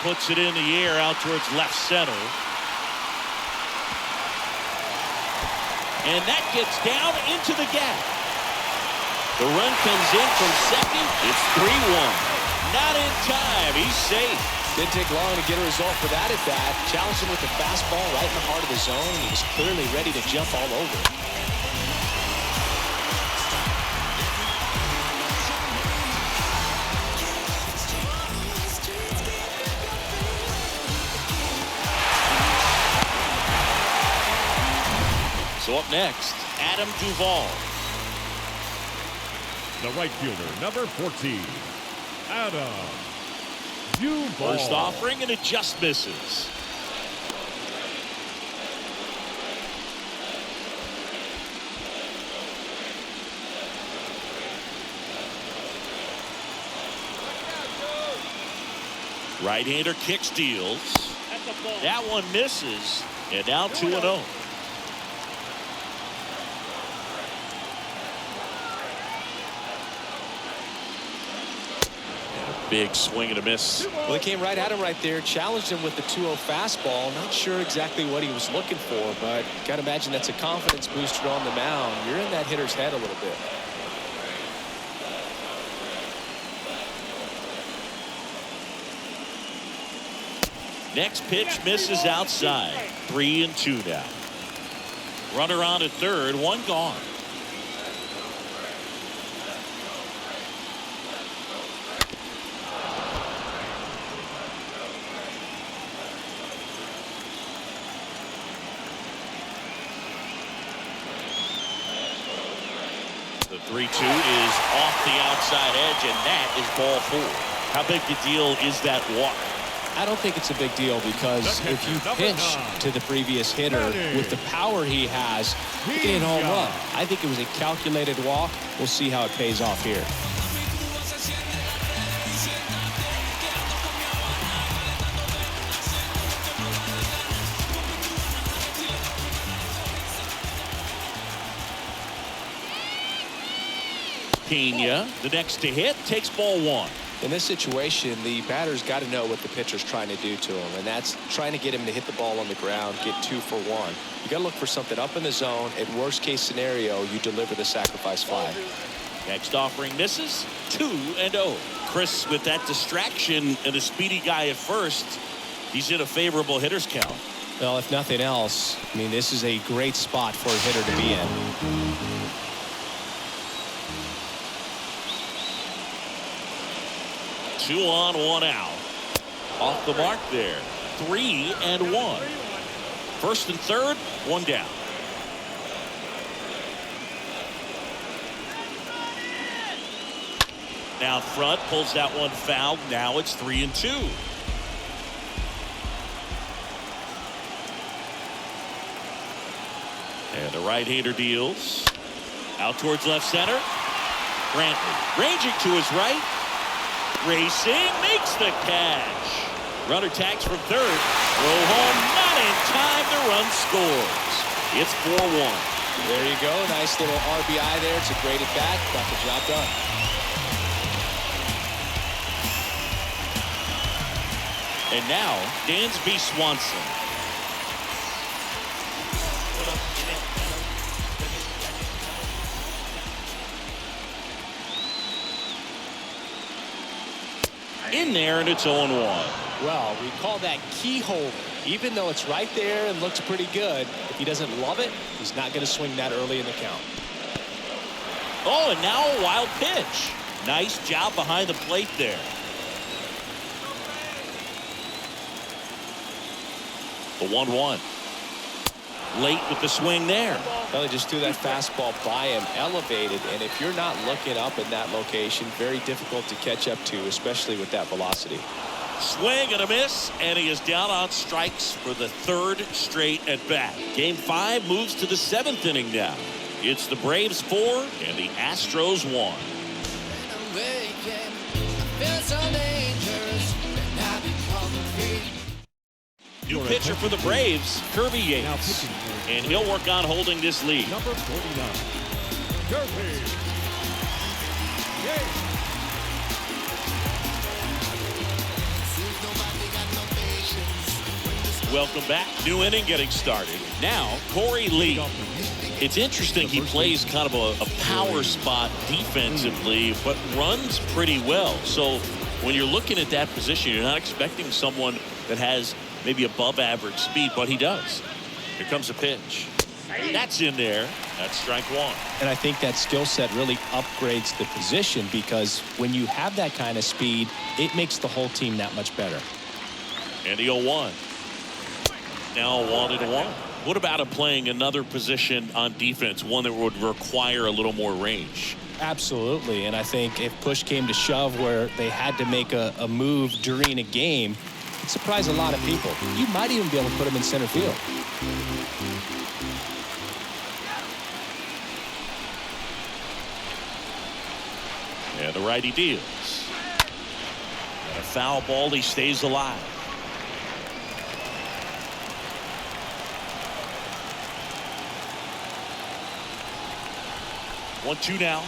Puts it in the air out towards left center. And that gets down into the gap. The run comes in from second. It's 3-1. Not in time. He's safe. Didn't take long to get a result for that at bat. Challenged him with the fastball right in the heart of the zone. He was clearly ready to jump all over it. up next, Adam Duvall. The right fielder, number 14, Adam Duvall. First offering, and it just misses. Right-hander kicks, deals. That one misses, and now 2-0. Big swing and a miss. Well, they came right at him right there, challenged him with the 2-0 fastball. Not sure exactly what he was looking for, but got to imagine that's a confidence booster on the mound. You're in that hitter's head a little bit. Next pitch misses outside. 3-2 now. Runner on at third, one gone. The 3-2 is off the outside edge, and that is ball 4. How big a deal is that walk? I don't think it's a big deal because if you pitch to the previous hitter with the power he has, he can hit home run. I think it was a calculated walk. We'll see how it pays off here. Pena, the next to hit, takes ball 1. In this situation, the batter's got to know what the pitcher's trying to do to him, and that's trying to get him to hit the ball on the ground, get 2 for 1. You got to look for something up in the zone. At worst case scenario, you deliver the sacrifice fly. Next offering misses. 2-0. Chris, with that distraction and a speedy guy at first, he's in a favorable hitter's count. Well, if nothing else, I mean, this is a great spot for a hitter to be in. 2 on, 1 out. Off the mark there. 3-1. First and third, 1 down. Now front, pulls that one foul. Now it's 3-2. And the right-hander deals. Out towards left center. Brantley ranging to his right. Racing, makes the catch. Runner tags from third. Throw home, not in time. The run scores. It's 4-1. There you go. Nice little RBI there. It's a great at bat. Got the job done. And now, Dansby Swanson. In there, and it's 0-1. Well, we call that key holder. Even though it's right there and looks pretty good, if he doesn't love it, he's not going to swing that early in the count. Oh, and now a wild pitch. Nice job behind the plate there. The 1-1. Late with the swing there. Well, they just threw that fastball by him, elevated, and if you're not looking up in that location, very difficult to catch up to, especially with that velocity. Swing and a miss, and he is down on strikes for the 3rd straight at bat. Game 5 moves to the 7th inning now. It's the Braves 4 and the Astros 1. New pitcher for the Braves, Kirby Yates, and he'll work on holding this lead. Number 49, Kirby Yates. Welcome back. New inning getting started. Now, Corey Lee. It's interesting, he plays kind of a power spot defensively, but runs pretty well. So when you're looking at that position, you're not expecting someone that has maybe above average speed, but he does. Here comes a pitch. That's in there. That's strike 1. And I think that skill set really upgrades the position because when you have that kind of speed, it makes the whole team that much better. And the 0-1. Now 1-1. What about him playing another position on defense, one that would require a little more range? Absolutely, and I think if push came to shove where they had to make a move during a game, it'd surprise a lot of people. You might even be able to put him in center field. And the righty deals. And a foul ball, he stays alive. One-two now.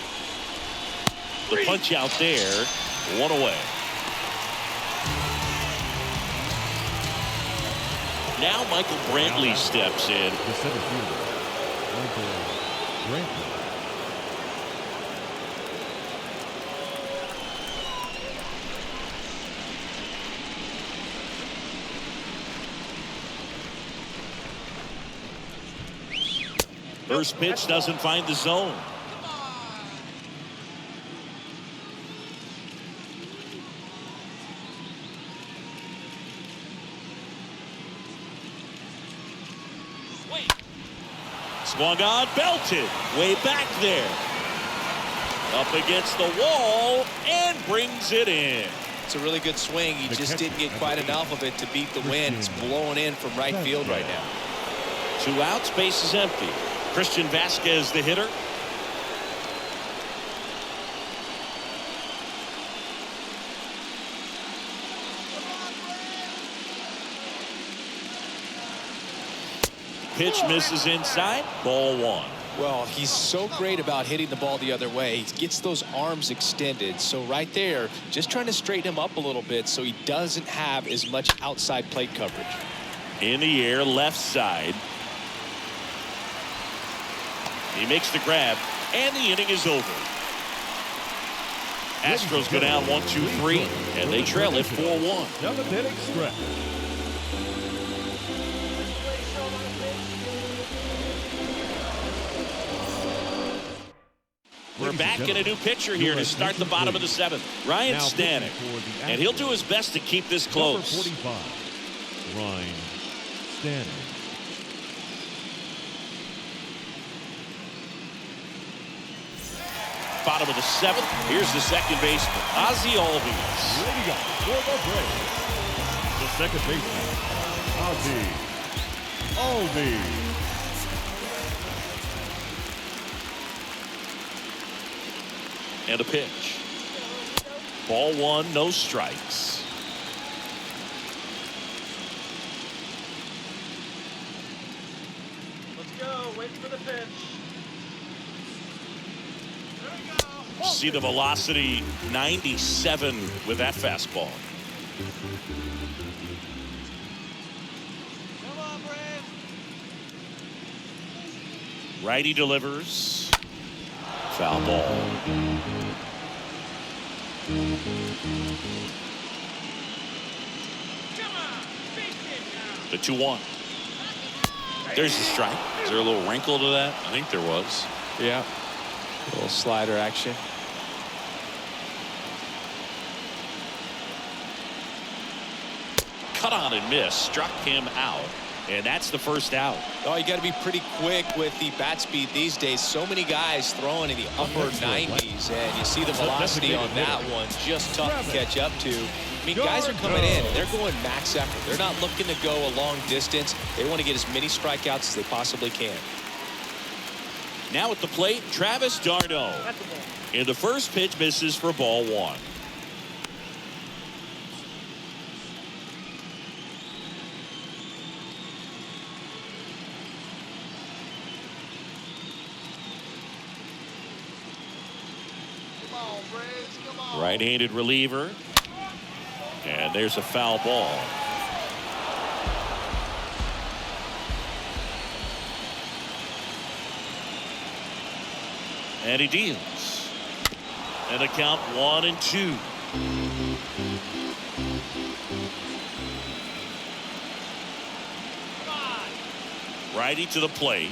The punch out there. One away. Now Michael Brantley steps in. The center fielder, Michael Brantley. First pitch doesn't find the zone. Swung on, belted, way back there. Up against the wall and brings it in. It's a really good swing. He just didn't get quite enough of it to beat the wind. It's blowing in from right field right now. 2 outs, base is empty. Christian Vasquez, the hitter. Pitch misses inside. Ball 1. Well, he's so great about hitting the ball the other way. He gets those arms extended. So right there, just trying to straighten him up a little bit so he doesn't have as much outside plate coverage. In the air, left side. He makes the grab, and the inning is over. Astros go down 1-2-3, and they trail it 4-1. 7th-inning stretch. We're back in a new pitcher here to start the bottom of the 7th. Ryan Stanek, and he'll do his best to keep this close. Number 45, Ryan Stanek. Bottom of the 7th. Here's the second baseman, Ozzie Albies. Leading up for the Braves, the second baseman, Ozzie Albies. And a pitch. Ball 1, no strikes. Let's go. Wait for the pitch. See the velocity, 97 with that fastball. Come on, Braves. Righty delivers. Foul ball. The 2-1. There's the strike. Is there a little wrinkle to that? I think there was. Yeah. A little slider action. Cut on and miss. Struck him out. And that's the first out. Oh, you got to be pretty quick with the bat speed these days. So many guys throwing in the upper 90s, and you see the velocity on that one. Just tough to catch up to. I mean, guys are coming in, and they're going max effort. They're not looking to go a long distance. They want to get as many strikeouts as they possibly can. Now at the plate, Travis d'Arnaud. And the first pitch misses for ball 1. Right-handed reliever. And there's a foul ball. And he deals. And a count 1-2. Righty to the plate.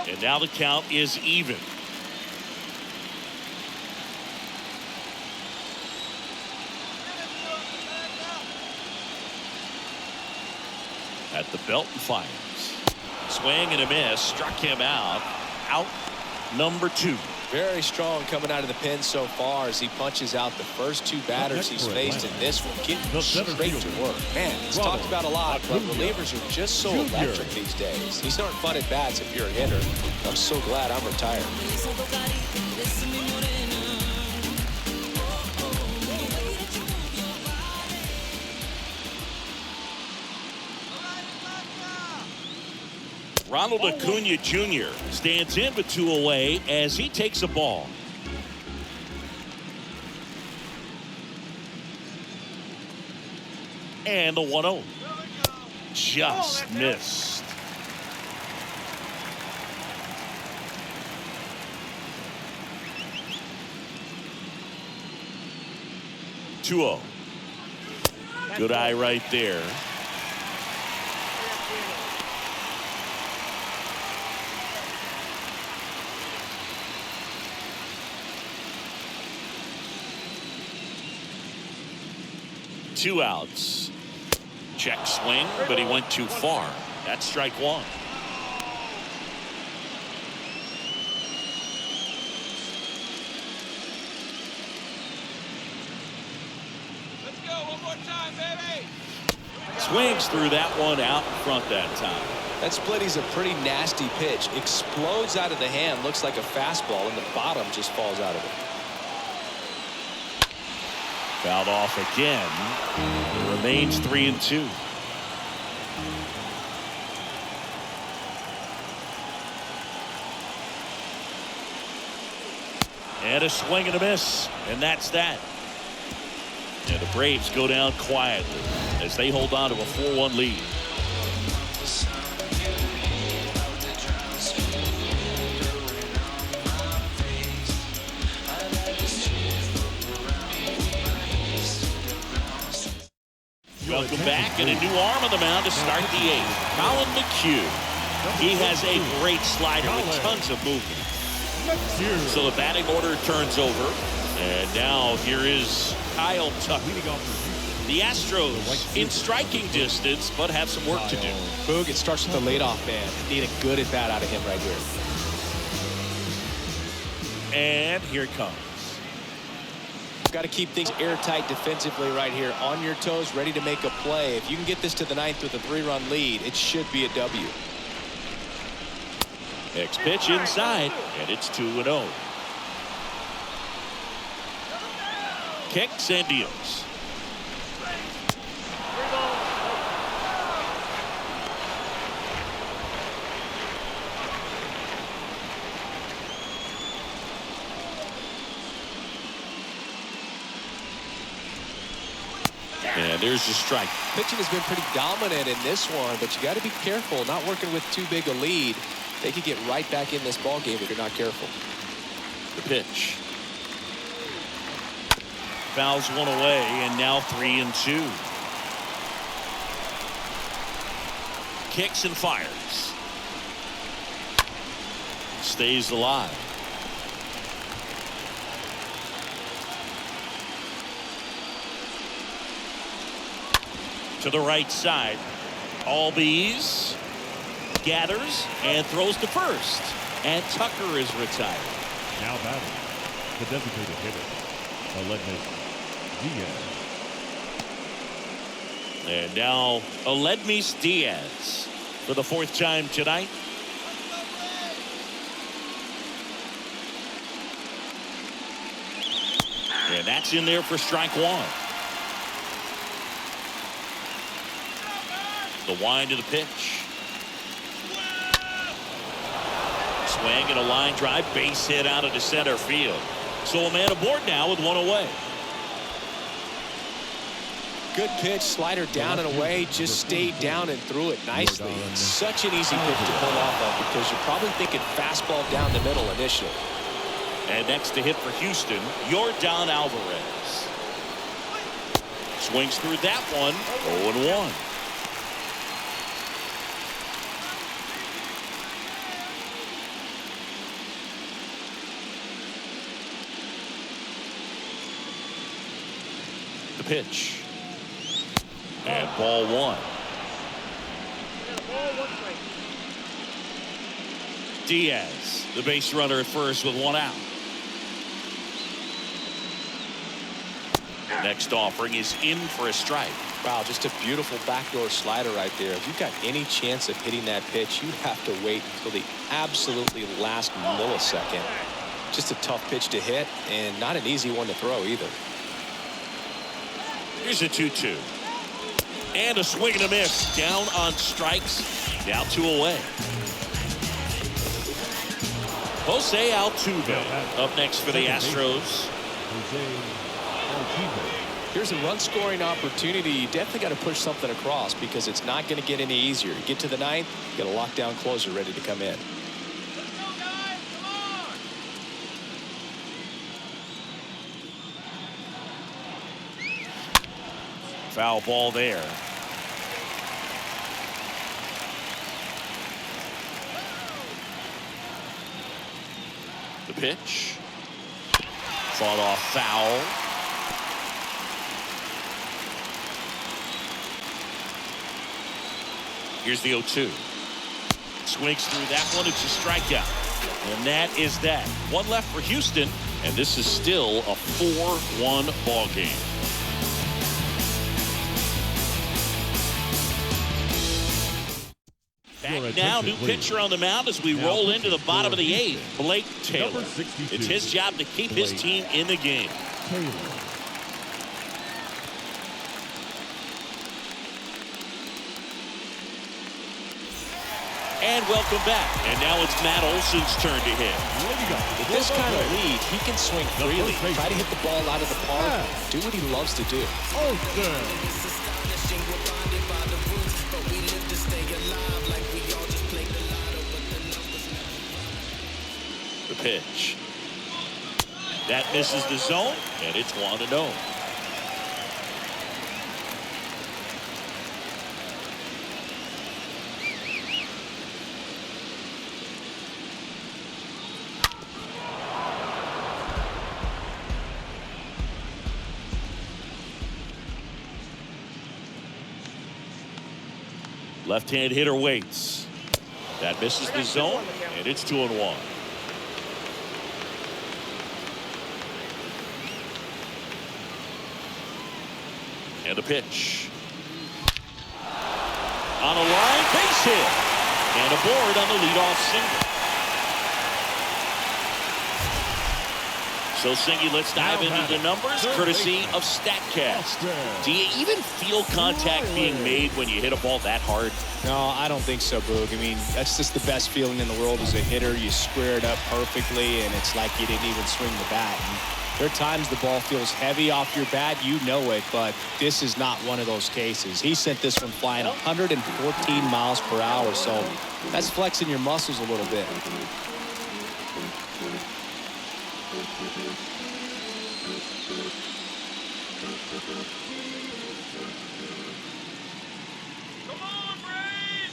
And now the count is even. At the belt and fires. Swing and a miss. Struck him out. Out number 2. Very strong coming out of the pen so far as he punches out the first 2 batters he's faced in this one. Getting straight to work. Man, it's talked about a lot, but relievers are just so electric these days. These aren't fun at bats if you're a hitter. I'm so glad I'm retired. Ronald Acuna Jr. stands in with 2 away as he takes a ball. And the 1-0. Just missed. Two-0. Good eye right there. Two outs. Check swing, but he went too far. That's strike 1. Let's go one more time, baby. Swings through that one out in front that time. That splitty's a pretty nasty pitch. Explodes out of the hand. Looks like a fastball, and the bottom just falls out of it. Fouled off again. It remains 3-2. And a swing and a miss. And that's that. And the Braves go down quietly as they hold on to a 4-1 lead. Welcome back, and a new arm on the mound to start the 8th. Colin McHugh. He has a great slider with tons of movement. So the batting order turns over, and now here is Kyle Tucker. The Astros in striking distance, but have some work to do. Boog, it starts with the leadoff man. Need a good at bat out of him right here. And here it comes. Got to keep things airtight defensively right here. On your toes, ready to make a play. If you can get this to the 9th with a 3-run lead, it should be a W. Next pitch inside, and it's 2-0. Kicks and deals. And there's the strike. Pitching has been pretty dominant in this one, but you got to be careful. Not working with too big a lead. They could get right back in this ball game if you're not careful. The pitch. Fouls one away, and now 3-2. Kicks and fires. Stays alive. To the right side. Albies gathers and throws to first. And Tucker is retired. Now batting, the designated hitter, Aledmys Diaz. And now Aledmys Diaz for the 4th time tonight. And that's in there for strike 1. The wind of the pitch. Swing and a line drive, base hit out into center field. So a man aboard now with 1 away. Good pitch, slider down and away, just stayed down and threw it nicely. It's such an easy pitch to pull off of because you're probably thinking fastball down the middle initially. And next to hit for Houston, Yordan Alvarez. Swings through that one, 0-1. The pitch. And ball 1. Diaz, the base runner at first with one out. Next offering is in for a strike. Wow, just a beautiful backdoor slider right there. If you've got any chance of hitting that pitch, you have to wait until the absolutely last millisecond. Just a tough pitch to hit and not an easy one to throw either. Here's a 2-2. And a swing and a miss. Down on strikes. Now 2 away. Jose Altuve up next for the Astros. Here's a run-scoring opportunity. You definitely got to push something across because it's not going to get any easier. Get to the ninth, get a lockdown closer ready to come in. Let's go, guys. Come on. Foul ball there. The pitch. Fought off foul. Here's the 0-2. Swings through that one. It's a strikeout. And that is that. One left for Houston, and this is still a 4-1 ball game. Back now, new pitcher on the mound as we roll into the bottom of the 8th. Blake Taylor. It's his job to keep his team in the game. And welcome back. And now it's Matt Olson's turn to hit. With this kind of lead, he can swing freely. Try to hit the ball out of the park. Do what he loves to do. The pitch. That misses the zone, and it's 1-0. Left-hand hitter waits. That misses the zone, and it's 2-1. And a pitch. On a line, base hit. And aboard on the leadoff single. So, Singy, let's dive into the numbers, courtesy of StatCast. Do you even feel contact being made when you hit a ball that hard? No, I don't think so, Boog. I mean, that's just the best feeling in the world as a hitter. You square it up perfectly, and it's like you didn't even swing the bat. And there are times the ball feels heavy off your bat. You know it, but this is not one of those cases. He sent this one flying 114 miles per hour, so that's flexing your muscles a little bit. Come on, Braves.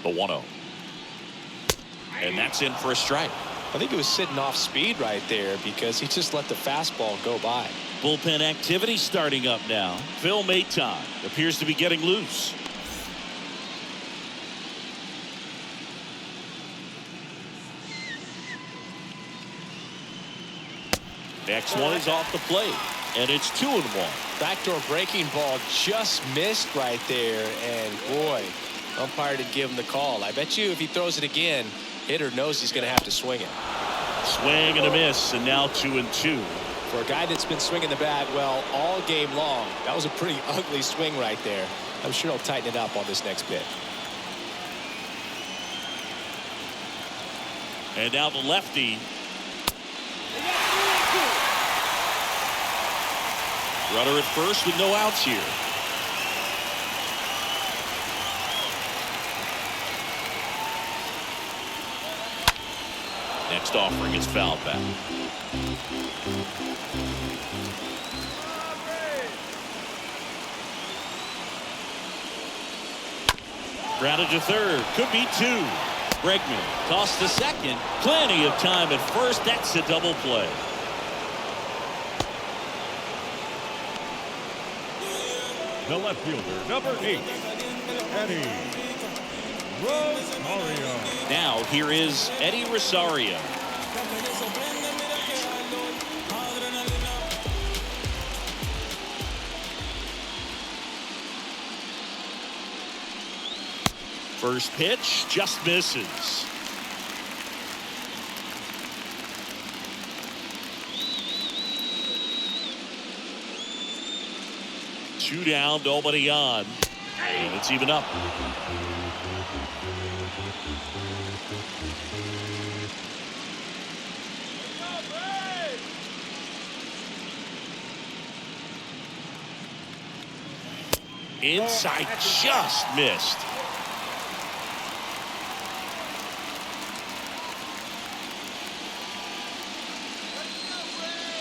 The 1-0. And that's in for a strike. I think it was sitting off speed right there because he just let the fastball go by. Bullpen activity starting up now. Phil Maton appears to be getting loose. Next one is off the plate, and it's 2-1. Backdoor breaking ball just missed right there, and boy, umpire didn't give him the call. I bet you if he throws it again, hitter knows he's going to have to swing it. Swing and a miss, and now 2-2. For a guy that's been swinging the bat well all game long, that was a pretty ugly swing right there. I'm sure he'll tighten it up on this next pitch. And now the lefty. Runner at first with no outs here. Next offering is fouled back. Grounded to third. Could be 2. Bregman tossed to second. Plenty of time at first. That's a double play. The left fielder, number 8, Eddie. Rosario. Now here is Eddie Rosario. First pitch just misses. Two down, nobody on. And it's even up. Inside, just missed.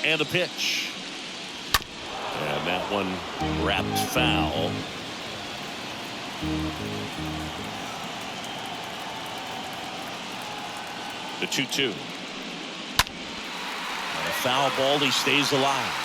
And the pitch. And that one wrapped foul. The 2-2. And a foul ball, he stays alive.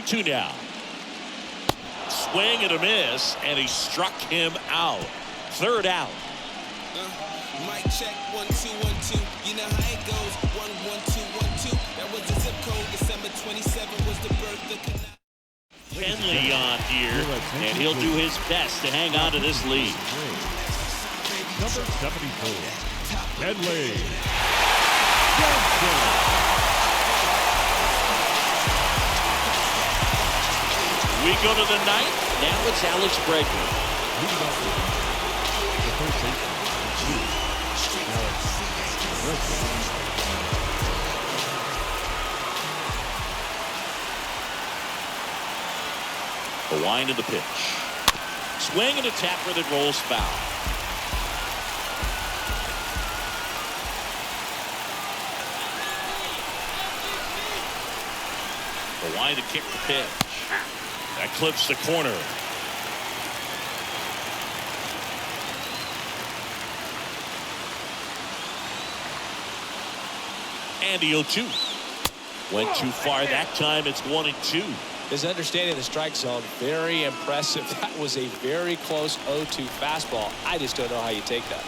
Two now. Swing and a miss, and he struck him out. Third out. Mic check 1 2 1 2. You know how it goes. 1 1 2 1 2. That was the zip code. December 27 was the birth of. Henley on here, and he'll do his best to hang on to this lead. Number 74, Henley. We go to the ninth. Now it's Alex Bregman. Leading off the first baseman, Alex Bregman. The wind of the pitch. Swing and a tapper that rolls foul. The wind to kick the pitch. That clips the corner. And the 0-2. Went too far that time. It's 1-2. His understanding of the strike zone, very impressive. That was a very close 0-2 fastball. I just don't know how you take that.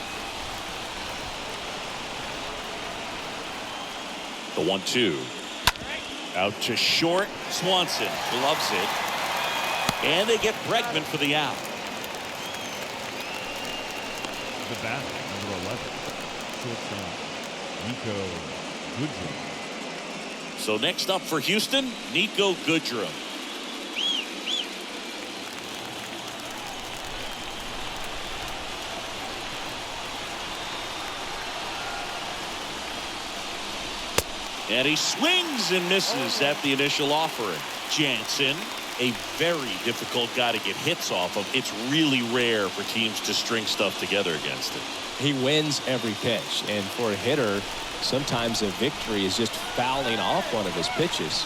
The 1-2. Out to short. Swanson gloves it. And they get Bregman for the out. The bat, number 11, shortstop, Nico Goodrum. So next up for Houston, Nico Goodrum. And he swings and misses at the initial offering. Jansen, a very difficult guy to get hits off of. It's really rare for teams to string stuff together against him. He wins every pitch, and for a hitter, sometimes a victory is just fouling off one of his pitches.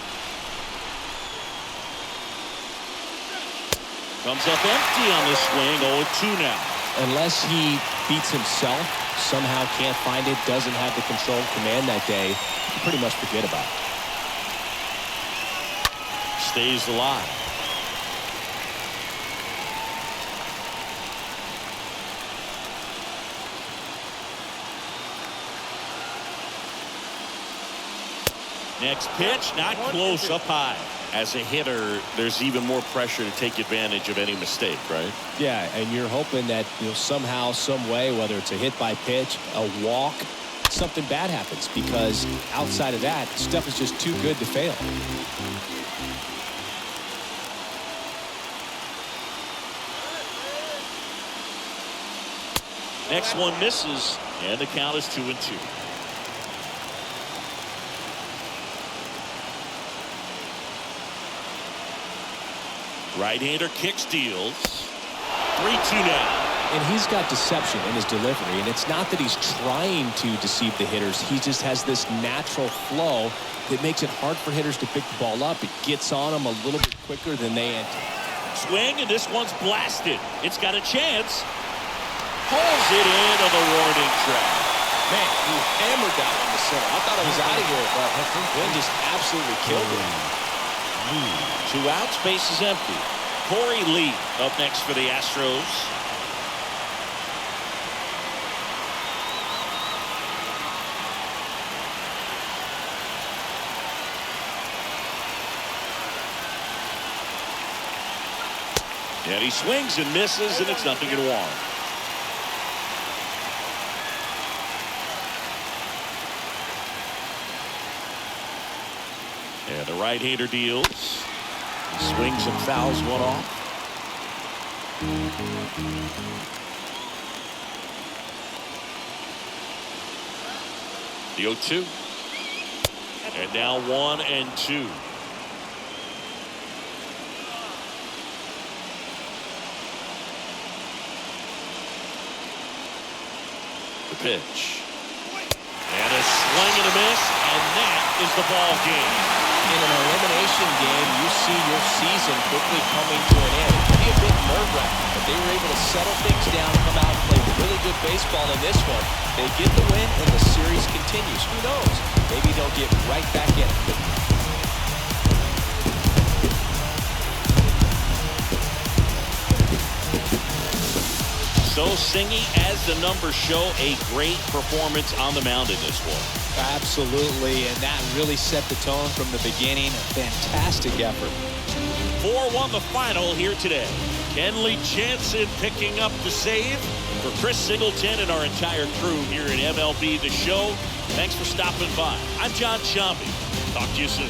Comes up empty on the swing. 0-2 now. Unless he beats himself, somehow can't find it, doesn't have the control and command that day, you pretty much forget about it. Stays alive. Next pitch, not close, up high. As a hitter, there's even more pressure to take advantage of any mistake, right? Yeah, and you're hoping that somehow, some way, whether it's a hit by pitch, a walk, something bad happens, because outside of that, stuff is just too good to fail. Next one misses, and the count is 2-2. Right-hander kick steals. 3-2 now. And he's got deception in his delivery, and it's not that he's trying to deceive the hitters. He just has this natural flow that makes it hard for hitters to pick the ball up. It gets on them a little bit quicker than they anticipate. Swing, and this one's blasted. It's got a chance. Pulls it into the warning track. Man, he hammered that in the center. I thought it was out of here, but Wynn just absolutely killed it. 2 outs, base is empty. Corey Lee up next for the Astros. And he swings and misses, and it's 0-1. And the right-hander deals. He swings and fouls one off. The 0-2. And now 1-2. The pitch. And a swing and a miss, and that is the ball game. In an elimination game, you see your season quickly coming to an end. It can be a bit nerve-wracking, but they were able to settle things down, come out and play really good baseball in this one. They get the win, and the series continues. Who knows? Maybe they'll get right back in it. So Singy, as the numbers show, a great performance on the mound in this one. Absolutely, and that really set the tone from the beginning. A fantastic effort. 4-1 the final here today. Kenley Jansen picking up the save. For Chris Singleton and our entire crew here at MLB The Show, thanks for stopping by. I'm John Shambi. Talk to you soon.